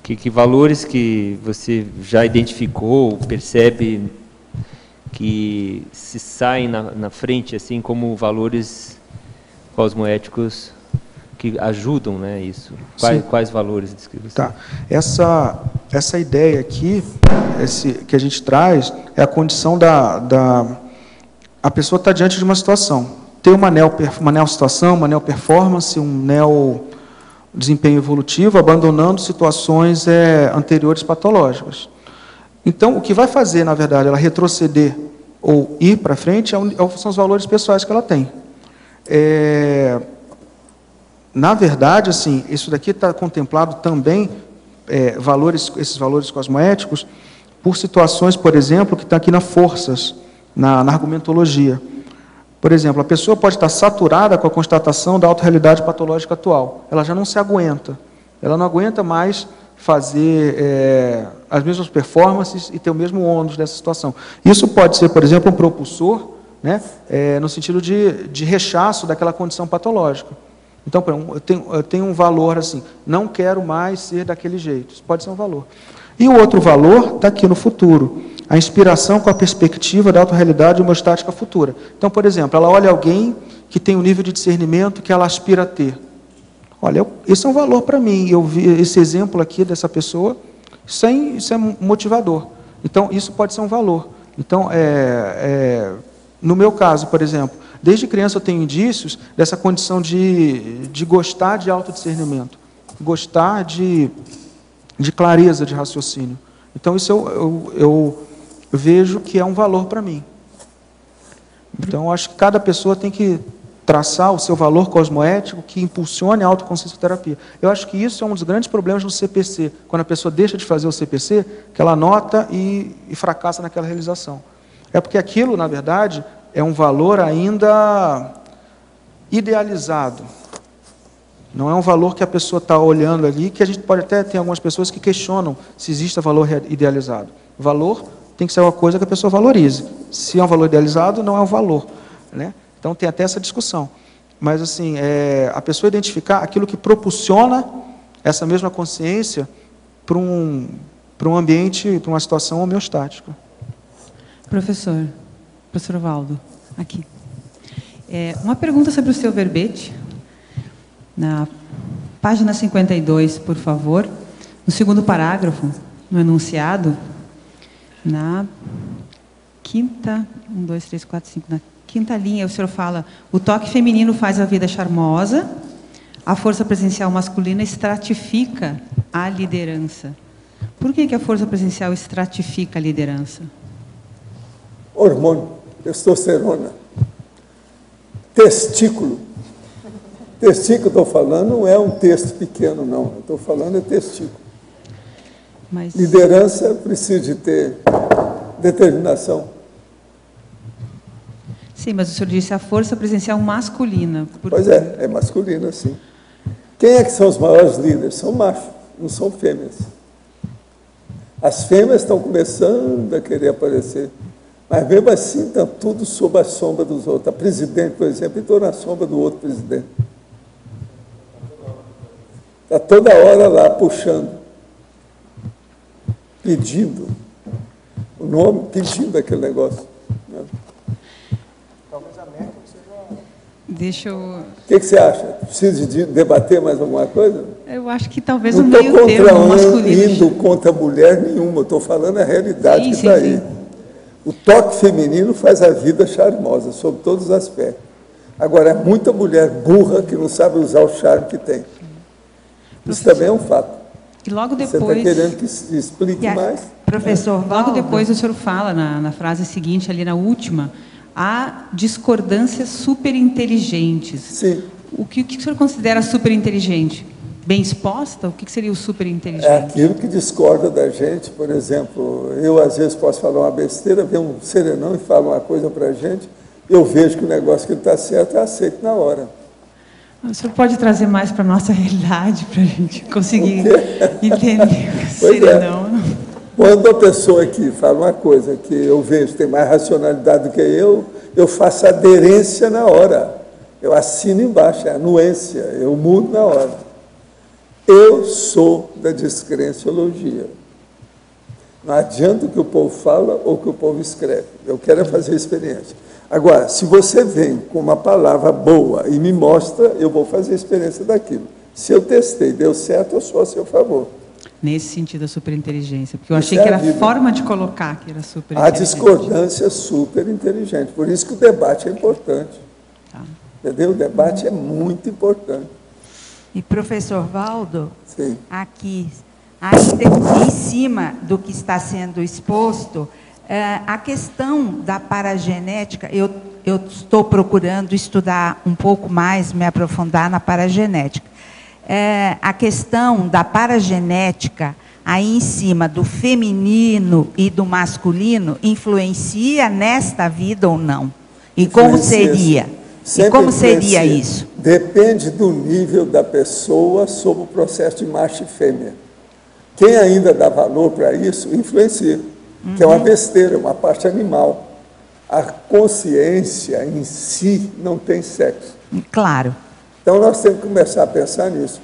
que valores que você já identificou, percebe que se saem na frente, assim como valores cosmoéticos que ajudam, né, isso? Quais valores? Tá. Essa ideia aqui, que a gente traz, é a condição a pessoa está diante de uma situação. Tem uma neo-situação, uma neo-performance, um neo-desempenho evolutivo, abandonando situações anteriores patológicas. Então, o que vai fazer, na verdade, ela retroceder ou ir para frente são os valores pessoais que ela tem. na verdade, assim, isso daqui está contemplado também, esses valores cosmoéticos, por situações, por exemplo, que está aqui na forças, na argumentologia. Por exemplo, a pessoa pode estar saturada com a constatação da autorrealidade patológica atual. Ela já não se aguenta. Ela não aguenta mais fazer as mesmas performances e ter o mesmo ônus dessa situação. Isso pode ser, por exemplo, um propulsor, né, no sentido de rechaço daquela condição patológica. Então, eu tenho um valor assim, não quero mais ser daquele jeito. Isso pode ser um valor. E o outro valor está aqui no futuro. A inspiração com a perspectiva da autorrealidade homeostática futura. Então, por exemplo, ela olha alguém que tem um nível de discernimento que ela aspira a ter. Olha, esse é um valor para mim. Eu vi esse exemplo aqui dessa pessoa, isso é motivador. Então, isso pode ser um valor. Então, no meu caso, por exemplo, desde criança eu tenho indícios dessa condição de gostar de autodiscernimento, gostar de clareza de raciocínio. Então, isso eu vejo que é um valor para mim. Então, eu acho que cada pessoa tem que traçar o seu valor cosmoético que impulsione a autoconsciencioterapia. Eu acho que isso é um dos grandes problemas do CPC. Quando a pessoa deixa de fazer o CPC, que ela nota e fracassa naquela realização. É porque aquilo, na verdade, é um valor ainda idealizado. Não é um valor que a pessoa está olhando ali, que a gente pode até ter algumas pessoas que questionam se existe valor idealizado. Valor tem que ser uma coisa que a pessoa valorize. Se é um valor idealizado, não é um valor, né? Então, tem até essa discussão. Mas, assim, a pessoa identificar aquilo que propulsiona essa mesma consciência para um ambiente, para uma situação homeostática. Professor Valdo, aqui. Uma pergunta sobre o seu verbete. Na página 52, por favor, no segundo parágrafo, no enunciado, na quinta, 1, 2, 3, 4, 5, na quinta linha, o senhor fala: o toque feminino faz a vida charmosa, a força presencial masculina estratifica a liderança. Por que a força presencial estratifica a liderança? Hormônio, testosterona, testículo. Testículo, estou falando, não é um texto pequeno, não. Estou falando é testículo. Mas... liderança precisa de ter determinação. Sim, mas o senhor disse a força presencial masculina. Pois é masculina, sim. Quem é que são os maiores líderes? São machos, não são fêmeas. As fêmeas estão começando a querer aparecer, mas mesmo assim estão tudo sob a sombra dos outros. A presidente, por exemplo, entrou na sombra do outro presidente. Está toda hora lá puxando, pedindo o nome, pedindo aquele negócio. Né? Talvez a Merkel seja... Deixa eu... O que você acha? Precisa de debater mais alguma coisa? Eu acho que talvez não o meio termo masculino... Não estou indo contra mulher nenhuma, estou falando a realidade que está aí. O toque feminino faz a vida charmosa, sob todos os aspectos. Agora, é muita mulher burra que não sabe usar o charme que tem. Isso também é um fato. E logo depois... Você está querendo que se explique mais? Professor Valdo. Logo depois o senhor fala, na frase seguinte, ali na última, há discordâncias superinteligentes. Sim. O que o senhor considera superinteligente? Bem exposta? O que seria o superinteligente? É aquilo que discorda da gente. Por exemplo, eu às vezes posso falar uma besteira, ver um serenão e fala uma coisa para a gente, eu vejo que o negócio que está certo, eu aceito na hora. O senhor pode trazer mais para a nossa realidade, para a gente conseguir entender o serenão? Quando a pessoa aqui fala uma coisa que eu vejo tem mais racionalidade do que eu faço aderência na hora. Eu assino embaixo, é anuência, eu mudo na hora. Eu sou da descrenciologia. Não adianta o que o povo fala ou o que o povo escreve. Eu quero fazer experiência. Agora, se você vem com uma palavra boa e me mostra, eu vou fazer a experiência daquilo. Se eu testei, deu certo, eu sou a seu favor. Nesse sentido da superinteligência, porque eu achei que era a forma de colocar que era superinteligente. A discordância é superinteligente, por isso que o debate é importante. Tá. Entendeu? O debate é muito importante. E, professor Valdo, sim, aqui, ainda em cima do que está sendo exposto, a questão da paragenética, eu estou procurando estudar um pouco mais, me aprofundar na paragenética. A questão da paragenética, aí em cima do feminino e do masculino, influencia nesta vida ou não? E como seria? E como seria isso? Depende do nível da pessoa sobre o processo de macho e fêmea. Quem ainda dá valor para isso, influencia. Que é uma besteira, uma parte animal. A consciência em si não tem sexo. Claro. Então, nós temos que começar a pensar nisso.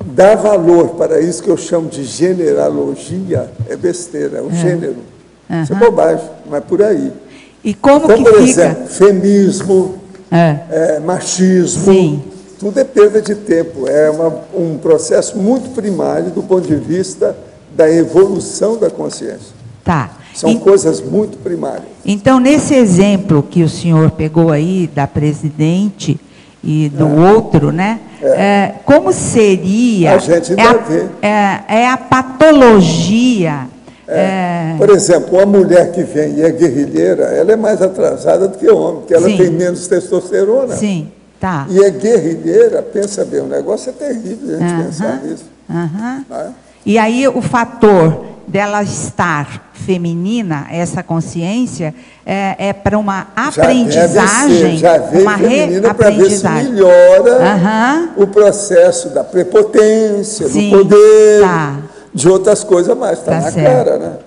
Dar valor para isso que eu chamo de generalogia é besteira, é o gênero. Isso é bobagem, não é por aí. E como então, que por fica? exemplo, feminismo, machismo, sim, tudo é perda de tempo. É um processo muito primário do ponto de vista da evolução da consciência. Tá. São coisas muito primárias. Então, nesse exemplo que o senhor pegou aí, da presidente e do outro, né? Como seria... A gente ainda vê. É a patologia... Por exemplo, uma mulher que vem e é guerrilheira, ela é mais atrasada do que o homem, porque ela tem menos testosterona. Sim, tá. E é guerrilheira, pensa bem, o negócio é terrível a gente pensar nisso. E aí o fator dela estar feminina, essa consciência, é para uma aprendizagem, já veio uma feminina para ver se melhora o processo da prepotência, do poder, de outras coisas mais. Está na cara, né?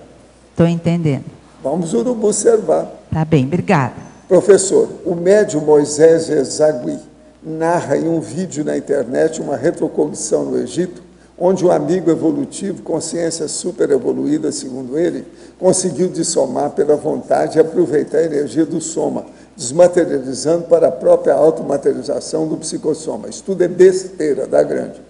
Estou entendendo. Vamos observar. Tá bem, obrigada. Professor, o médium Moisés Ezagui narra em um vídeo na internet uma retrocognição no Egito, onde um amigo evolutivo, consciência super evoluída, segundo ele, conseguiu dissomar pela vontade e aproveitar a energia do soma, desmaterializando para a própria automaterialização do psicossoma. Isso tudo é besteira da grande.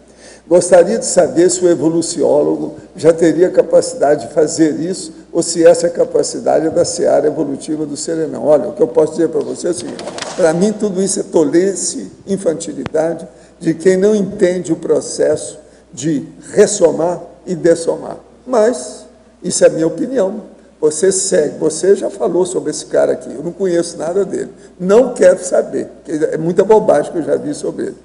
Gostaria de saber se o evoluciólogo já teria capacidade de fazer isso, ou se essa capacidade é da seara evolutiva do serenão. Olha, o que eu posso dizer para você é o seguinte: para mim tudo isso é tolice, infantilidade, de quem não entende o processo de ressomar e dessomar. Mas, isso é a minha opinião. Você segue, você já falou sobre esse cara aqui, eu não conheço nada dele. Não quero saber, é muita bobagem que eu já vi sobre ele.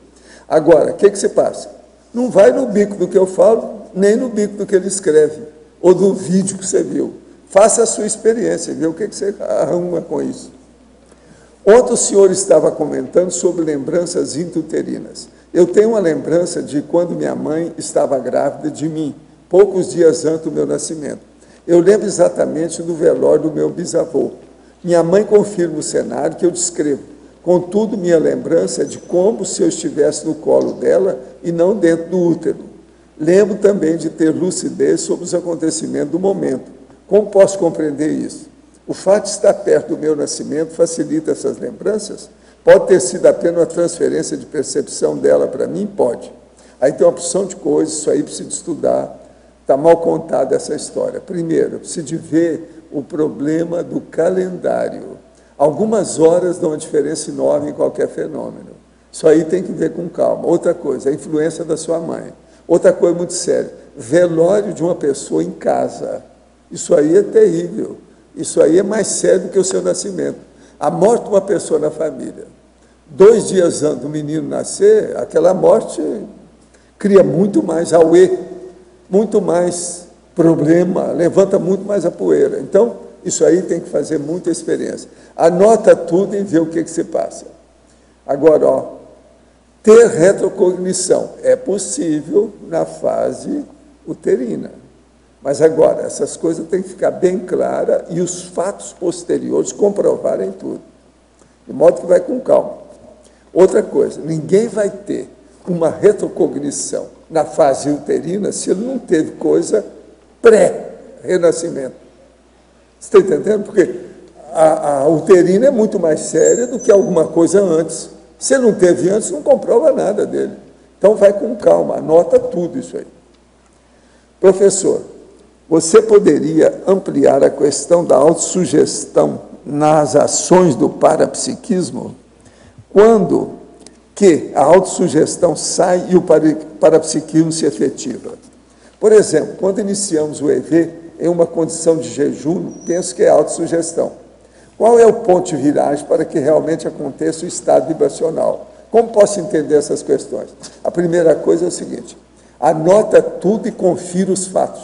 Agora, o que se passa? Não vai no bico do que eu falo, nem no bico do que ele escreve, ou do vídeo que você viu. Faça a sua experiência, vê o que você arruma com isso. Ontem o senhor estava comentando sobre lembranças intrauterinas. Eu tenho uma lembrança de quando minha mãe estava grávida de mim, poucos dias antes do meu nascimento. Eu lembro exatamente do velório do meu bisavô. Minha mãe confirma o cenário que eu descrevo. Contudo, minha lembrança é de como se eu estivesse no colo dela e não dentro do útero. Lembro também de ter lucidez sobre os acontecimentos do momento. Como posso compreender isso? O fato de estar perto do meu nascimento facilita essas lembranças? Pode ter sido apenas uma transferência de percepção dela para mim? Pode. Aí tem uma opção de coisas, isso aí precisa estudar. Está mal contada essa história. Primeiro, precisa ver o problema do calendário. Algumas horas dão uma diferença enorme em qualquer fenômeno. Isso aí tem que ver com calma. Outra coisa, a influência da sua mãe. Outra coisa muito séria, velório de uma pessoa em casa. Isso aí é terrível. Isso aí é mais sério do que o seu nascimento. A morte de uma pessoa na família. 2 dias antes do menino nascer, aquela morte cria muito mais auê, muito mais problema, levanta muito mais a poeira. Então, isso aí tem que fazer muita experiência. Anota tudo e vê o que se passa. Agora, ter retrocognição é possível na fase uterina. Mas agora, essas coisas têm que ficar bem claras e os fatos posteriores comprovarem tudo. De modo que vai com calma. Outra coisa, ninguém vai ter uma retrocognição na fase uterina se ele não teve coisa pré-renascimento. Você está entendendo? Porque a uterina é muito mais séria do que alguma coisa antes. Se ele não teve antes, não comprova nada dele. Então, vai com calma, anota tudo isso aí. Professor, você poderia ampliar a questão da autossugestão nas ações do parapsiquismo? Quando que a autossugestão sai e o parapsiquismo se efetiva? Por exemplo, quando iniciamos o EV, em uma condição de jejum, penso que é autossugestão. Qual é o ponto de viragem para que realmente aconteça o estado vibracional? Como posso entender essas questões? A primeira coisa é o seguinte: anota tudo e confira os fatos,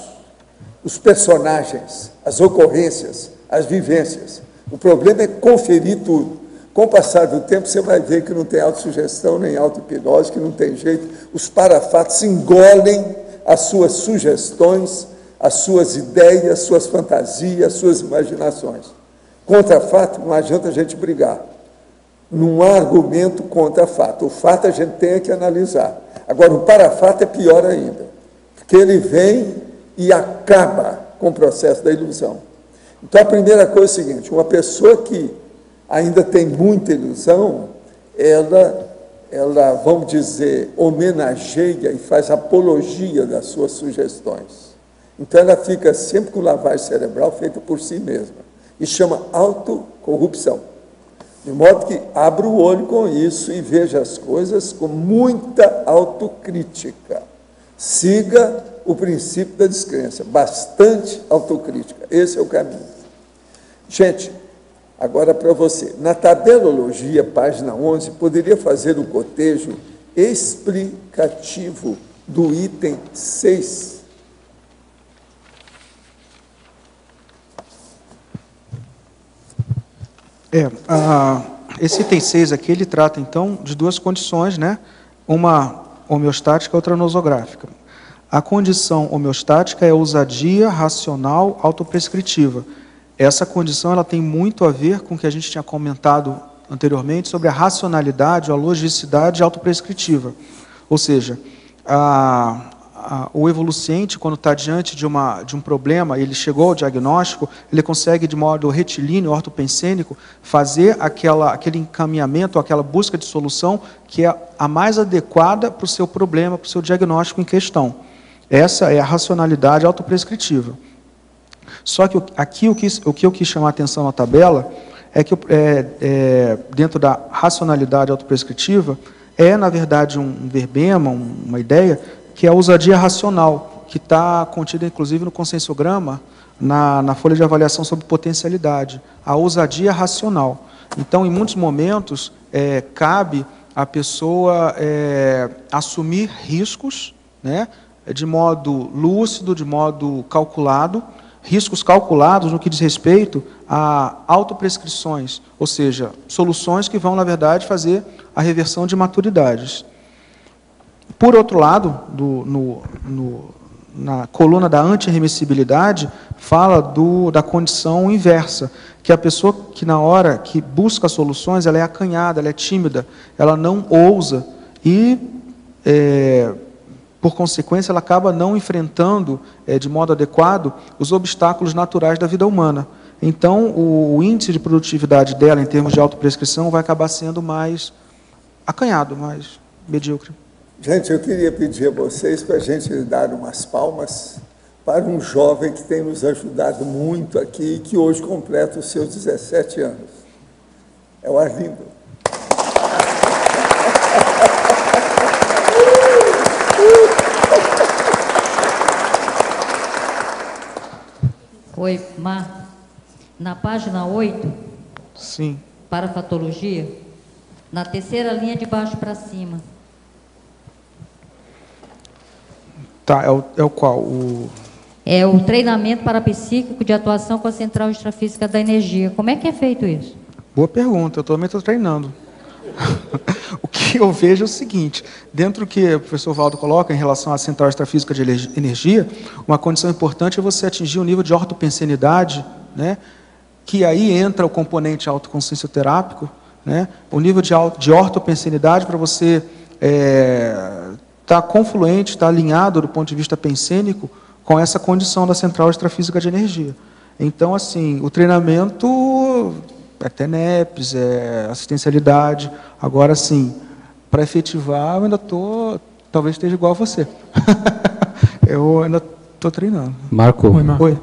os personagens, as ocorrências, as vivências. O problema é conferir tudo. Com o passar do tempo, você vai ver que não tem autossugestão, nem auto-hipnose, que não tem jeito. Os parafatos engolem as suas sugestões, as suas ideias, as suas fantasias, as suas imaginações. Contra fato, não adianta a gente brigar. Não há argumento contra fato. O fato a gente tem que analisar. Agora, o parafato é pior ainda, porque ele vem e acaba com o processo da ilusão. Então, a primeira coisa é o seguinte: uma pessoa que ainda tem muita ilusão, ela, vamos dizer, homenageia e faz apologia das suas sugestões. Então, ela fica sempre com lavagem cerebral feita por si mesma. E chama autocorrupção. De modo que abra o olho com isso e veja as coisas com muita autocrítica. Siga o princípio da descrença, bastante autocrítica. Esse é o caminho. Gente, agora para você. Na tabelologia, página 11, poderia fazer o cotejo explicativo do item 6. Esse item 6 aqui, ele trata, então, de duas condições, né? Uma homeostática e outra nosográfica. A condição homeostática é a ousadia racional autoprescritiva. Essa condição ela tem muito a ver com o que a gente tinha comentado anteriormente sobre a racionalidade, a logicidade autoprescritiva. Ou seja, o evoluciente, quando está diante de um problema, ele chegou ao diagnóstico, ele consegue, de modo retilíneo, ortopensênico, fazer aquele encaminhamento, aquela busca de solução que é a mais adequada para o seu problema, para o seu diagnóstico em questão. Essa é a racionalidade autoprescritiva. Só que aqui o que eu quis chamar a atenção na tabela é que, dentro da racionalidade autoprescritiva, na verdade, um verbema, uma ideia, que é a ousadia racional, que está contida, inclusive, no consensograma, na folha de avaliação sobre potencialidade. A ousadia racional. Então, em muitos momentos, cabe à pessoa assumir riscos, né, de modo lúcido, de modo calculado, riscos calculados no que diz respeito a autoprescrições, ou seja, soluções que vão, na verdade, fazer a reversão de maturidades. Por outro lado, na coluna da antirremissibilidade, fala da condição inversa, que a pessoa que, na hora que busca soluções, ela é acanhada, ela é tímida, ela não ousa e, por consequência, ela acaba não enfrentando de modo adequado os obstáculos naturais da vida humana. Então, o índice de produtividade dela, em termos de autoprescrição, vai acabar sendo mais acanhado, mais medíocre. Gente, eu queria pedir a vocês para a gente dar umas palmas para um jovem que tem nos ajudado muito aqui e que hoje completa os seus 17 anos. É o Arlindo. Oi, Mar. Na página 8, sim, parafatologia, na terceira linha de baixo para cima. Tá, é o qual? É o treinamento parapsíquico de atuação com a central extrafísica da energia. Como é que é feito isso? Boa pergunta, eu também estou treinando. O que eu vejo é o seguinte: dentro do que o professor Valdo coloca em relação à central extrafísica de energia, uma condição importante é você atingir o nível de ortopensenidade, né, que aí entra o componente autoconsciencioterápico, né, o nível de ortopensenidade para você estar confluente, estar alinhado do ponto de vista pensênico com essa condição da central extrafísica de energia. Então, assim, o treinamento é TENEPS, é assistencialidade. Agora, sim, para efetivar, eu ainda talvez esteja igual a você. Eu ainda estou treinando. Marco. Oi, Marco. Oi.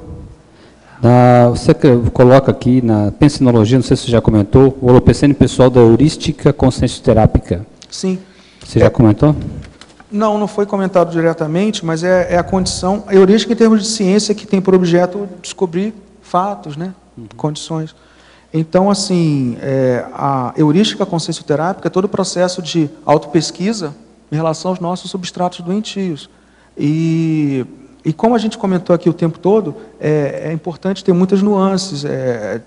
Você coloca aqui na pensinologia, não sei se você já comentou, o holopensene pessoal da heurística consciencioterápica. Sim. Você já comentou? Não foi comentado diretamente, mas é a condição, a heurística em termos de ciência que tem por objeto descobrir fatos, né, condições. Então, assim, a heurística consciencioterápica é todo o processo de autopesquisa em relação aos nossos substratos doentios. E como a gente comentou aqui o tempo todo, é importante ter muitas nuances,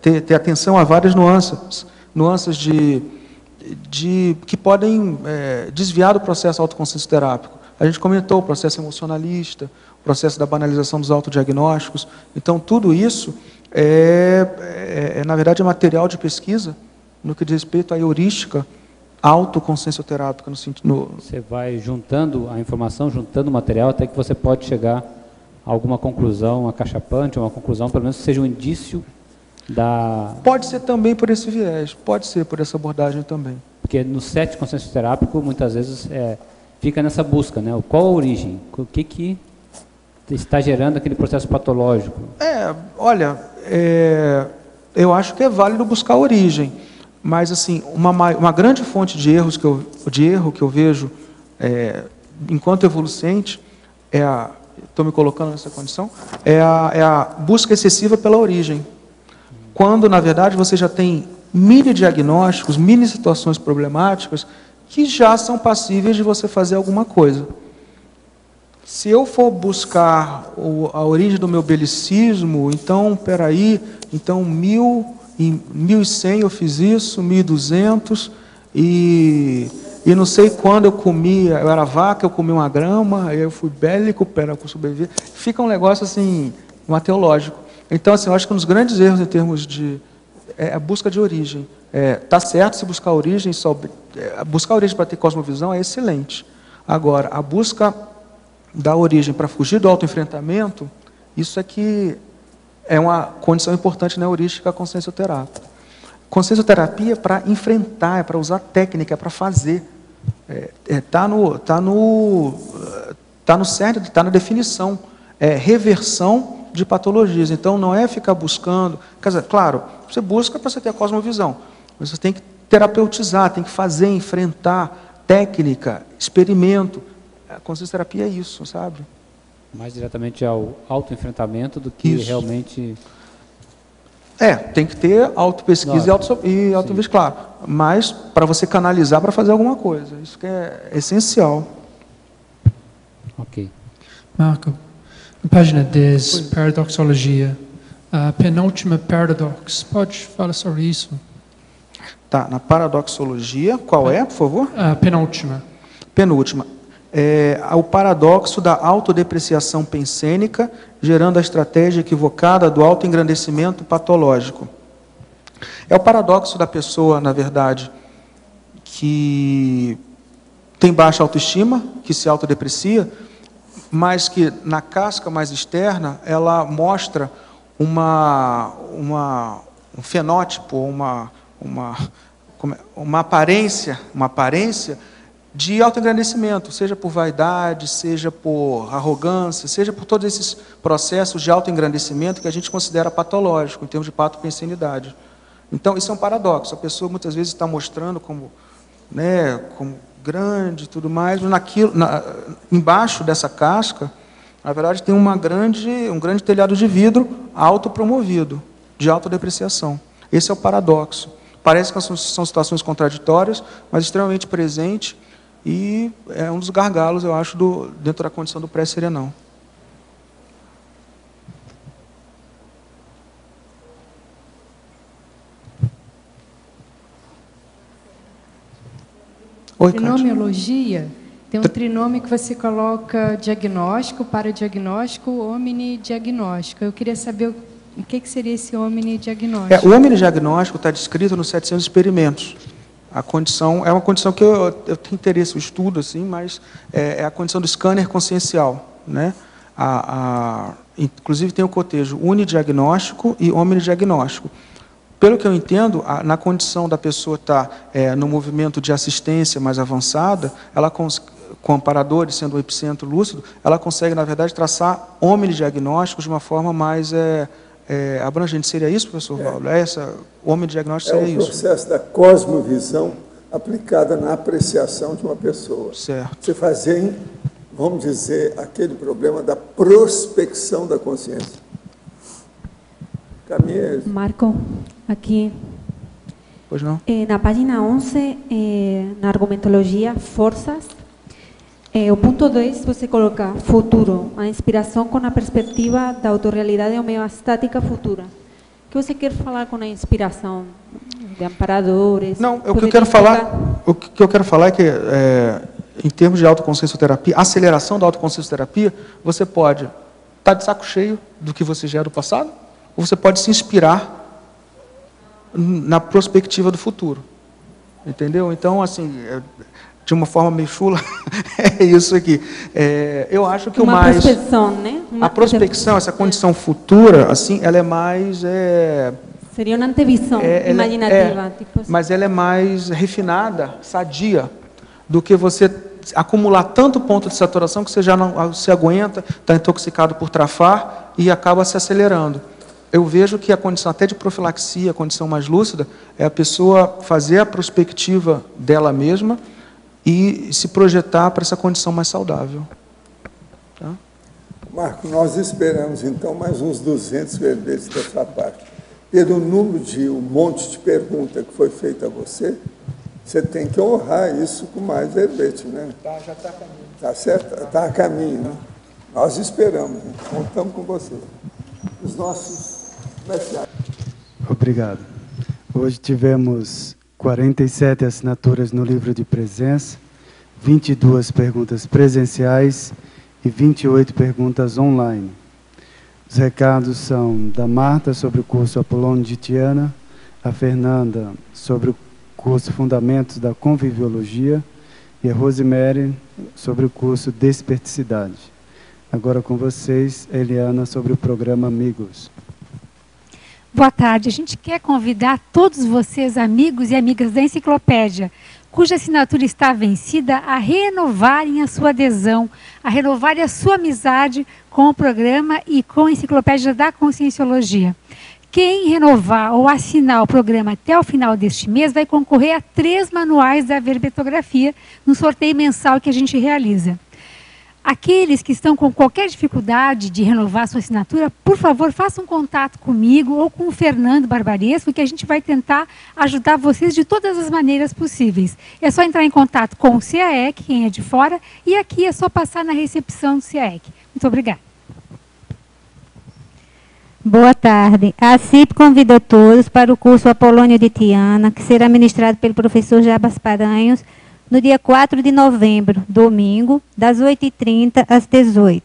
ter atenção a várias nuances que podem desviar do processo autoconsciencioterápico. A gente comentou o processo emocionalista, o processo da banalização dos autodiagnósticos. Então, tudo isso na verdade, é material de pesquisa no que diz respeito à heurística autoconsciencioterápica. Você vai juntando a informação, juntando o material, até que você pode chegar a alguma conclusão acachapante, uma conclusão, pelo menos que seja um indício da... Pode ser também por esse viés, pode ser por essa abordagem também. Porque no set consciencioterápico, muitas vezes, fica nessa busca, né? Qual a origem? O que está gerando aquele processo patológico? Olha, eu acho que é válido buscar a origem, mas assim, uma grande fonte de erro que eu vejo enquanto evolucente estou me colocando nessa condição, é a busca excessiva pela origem, quando na verdade você já tem mini diagnósticos, mini situações problemáticas que já são passíveis de você fazer alguma coisa. Se eu for buscar a origem do meu belicismo, então, então 1100 eu fiz isso, 1200, e não sei quando eu era vaca, eu comi uma grama, aí eu fui bélico para sobreviver. Fica um negócio assim, mateológico. Então, assim, eu acho que um dos grandes erros em termos de a busca de origem. Tá certo se buscar a origem, buscar a origem para ter cosmovisão é excelente. Agora, a busca da origem para fugir do autoenfrentamento, isso aqui é uma condição importante na heurística consciencioterápica. Consciencioterapia é para enfrentar, é para usar técnica, é para fazer. Está no cerne, está na definição. Reversão de patologias. Então, não é ficar buscando... Quer dizer, claro, você busca para você ter a cosmovisão, mas você tem que terapeutizar, tem que fazer, enfrentar, técnica, experimento. A consciencioterapia é isso, sabe? Mais diretamente ao autoenfrentamento do que isso. Realmente... tem que ter autopesquisa e autopesquisa, claro. Mas para você canalizar para fazer alguma coisa. Isso que é essencial. Ok. Marco, na página 10, paradoxologia, a penúltima paradox, pode falar sobre isso? Tá, na paradoxologia, qual por favor? A penúltima. Penúltima. O paradoxo da autodepreciação pensênica, gerando a estratégia equivocada do autoengrandecimento patológico. É o paradoxo da pessoa, na verdade, que tem baixa autoestima, que se autodeprecia, mas que na casca mais externa ela mostra um fenótipo, uma aparência de autoengrandecimento, seja por vaidade, seja por arrogância, seja por todos esses processos de autoengrandecimento que a gente considera patológico, em termos de patopensenidade. Então, isso é um paradoxo. A pessoa muitas vezes está mostrando como grande e tudo mais, mas embaixo dessa casca, na verdade, tem um grande telhado de vidro autopromovido, de autodepreciação. Esse é o paradoxo. Parece que são situações contraditórias, mas extremamente presente, e é um dos gargalos, eu acho, dentro da condição do pré-serenão. Oi, Trinomiologia, tem um trinômio que você coloca diagnóstico, paradiagnóstico, omnidiagnóstico. Eu queria saber o que seria esse omnidiagnóstico. O omnidiagnóstico está descrito nos 700 experimentos. A condição é uma condição que eu tenho interesse, eu estudo, assim, mas é a condição do scanner consciencial, né? Inclusive tem o cotejo unidiagnóstico e omnidiagnóstico. Pelo que eu entendo, na condição da pessoa estar no movimento de assistência mais avançada, ela com amparadores, sendo o epicentro lúcido, ela consegue, na verdade, traçar omnidiagnósticos de uma forma mais abrangente. Seria isso, professor Paulo? O omnidiagnóstico seria isso? É o processo da cosmovisão aplicada na apreciação de uma pessoa. Certo. Você fazer, vamos dizer, aquele problema da prospecção da consciência. Marco, aqui Pois não? Na página 11, na argumentologia, forças, o ponto 2, você coloca futuro, a inspiração com a perspectiva da autorrealidade homeostática futura. O que você quer falar com a inspiração de amparadores? Não, o que eu quero falar é que, em termos de autoconsciencioterapia, aceleração da autoconsciencioterapia, você pode estar de saco cheio do que você já é do passado, ou você pode se inspirar na perspectiva do futuro. Entendeu? Então, assim, de uma forma meio chula, é isso aqui. Eu acho que uma prospecção, né? A prospecção, essa condição futura, assim, ela é mais... seria uma antevisão imaginativa. Tipo assim. Mas ela é mais refinada, sadia, do que você acumular tanto ponto de saturação que você já não se aguenta, está intoxicado por trafar e acaba se acelerando. Eu vejo que a condição até de profilaxia, a condição mais lúcida, é a pessoa fazer a prospectiva dela mesma e se projetar para essa condição mais saudável. Tá? Marco, nós esperamos então mais uns 200 verbetes da sua parte. Pelo número de um monte de perguntas que foi feita a você, você tem que honrar isso com mais verbete, né? Tá, já está a caminho. Tá certo? Está a caminho, né? Nós esperamos, né? Contamos com você. Os nossos comerciais. Obrigado. Hoje tivemos 47 assinaturas no livro de presença, 22 perguntas presenciais e 28 perguntas online. Os recados são da Marta sobre o curso Apolônio de Tiana, a Fernanda sobre o curso Fundamentos da Conviviologia e a Rosemary sobre o curso Desperticidade. Agora com vocês, Eliana, sobre o programa Amigos. Boa tarde. A gente quer convidar todos vocês, amigos e amigas da Enciclopédia, cuja assinatura está vencida, a renovarem a sua adesão, a renovarem a sua amizade com o programa e com a Enciclopédia da Conscienciologia. Quem renovar ou assinar o programa até o final deste mês vai concorrer a 3 manuais da verbetografia no sorteio mensal que a gente realiza. Aqueles que estão com qualquer dificuldade de renovar sua assinatura, por favor, façam contato comigo ou com o Fernando Barbaresco, que a gente vai tentar ajudar vocês de todas as maneiras possíveis. É só entrar em contato com o CAEC, quem é de fora, e aqui é só passar na recepção do CAEC. Muito obrigada. Boa tarde. A CIP convida todos para o curso Apolônio de Tiana, que será ministrado pelo professor Jabas Paranhos, no dia 4 de novembro, domingo, das 8h30 às 18h.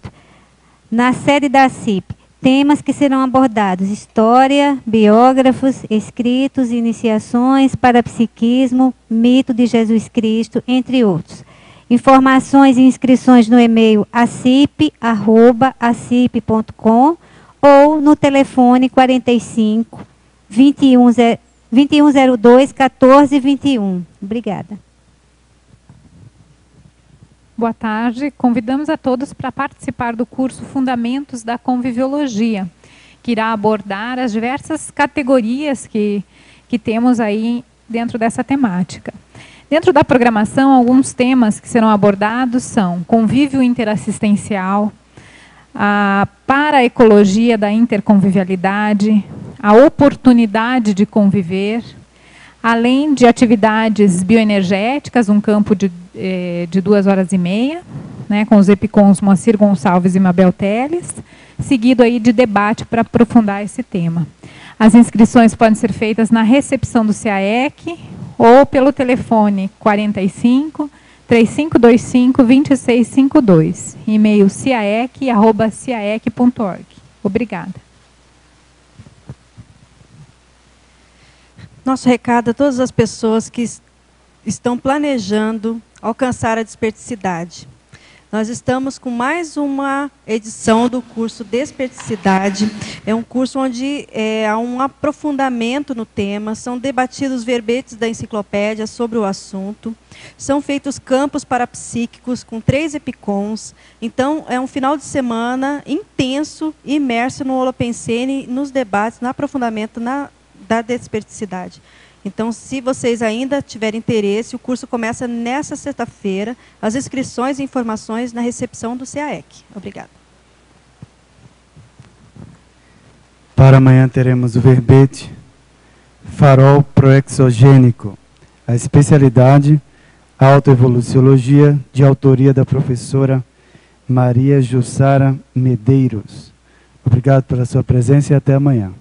Na sede da CIP, temas que serão abordados: história, biógrafos, escritos, iniciações, parapsiquismo, mito de Jesus Cristo, entre outros. Informações e inscrições no e-mail acip@acip.com ou no telefone 45 2102 1421. Obrigada. Boa tarde. Convidamos a todos para participar do curso Fundamentos da Conviviologia, que irá abordar as diversas categorias que temos aí dentro dessa temática. Dentro da programação, alguns temas que serão abordados são convívio interassistencial, a paraecologia da interconvivialidade, a oportunidade de conviver, além de atividades bioenergéticas, um campo de 2h30, né, com os epicons Moacir Gonçalves e Mabel Teles, seguido aí de debate para aprofundar esse tema. As inscrições podem ser feitas na recepção do CAEC ou pelo telefone 45 3525 2652, e-mail caec@caec.org. Obrigada. Nosso recado a todas as pessoas que estão planejando alcançar a desperticidade. Nós estamos com mais uma edição do curso Desperticidade. É um curso onde há um aprofundamento no tema, são debatidos verbetes da enciclopédia sobre o assunto, são feitos campos parapsíquicos com 3 epicons. Então, é um final de semana intenso, imerso no Holopensene, nos debates, no aprofundamento da desperticidade. Então, se vocês ainda tiverem interesse, o curso começa nesta sexta-feira. As inscrições e informações na recepção do CAEC. Obrigada. Para amanhã teremos o verbete farol proexogênico. A especialidade, autoevoluciologia, de autoria da professora Maria Jussara Medeiros. Obrigado pela sua presença e até amanhã.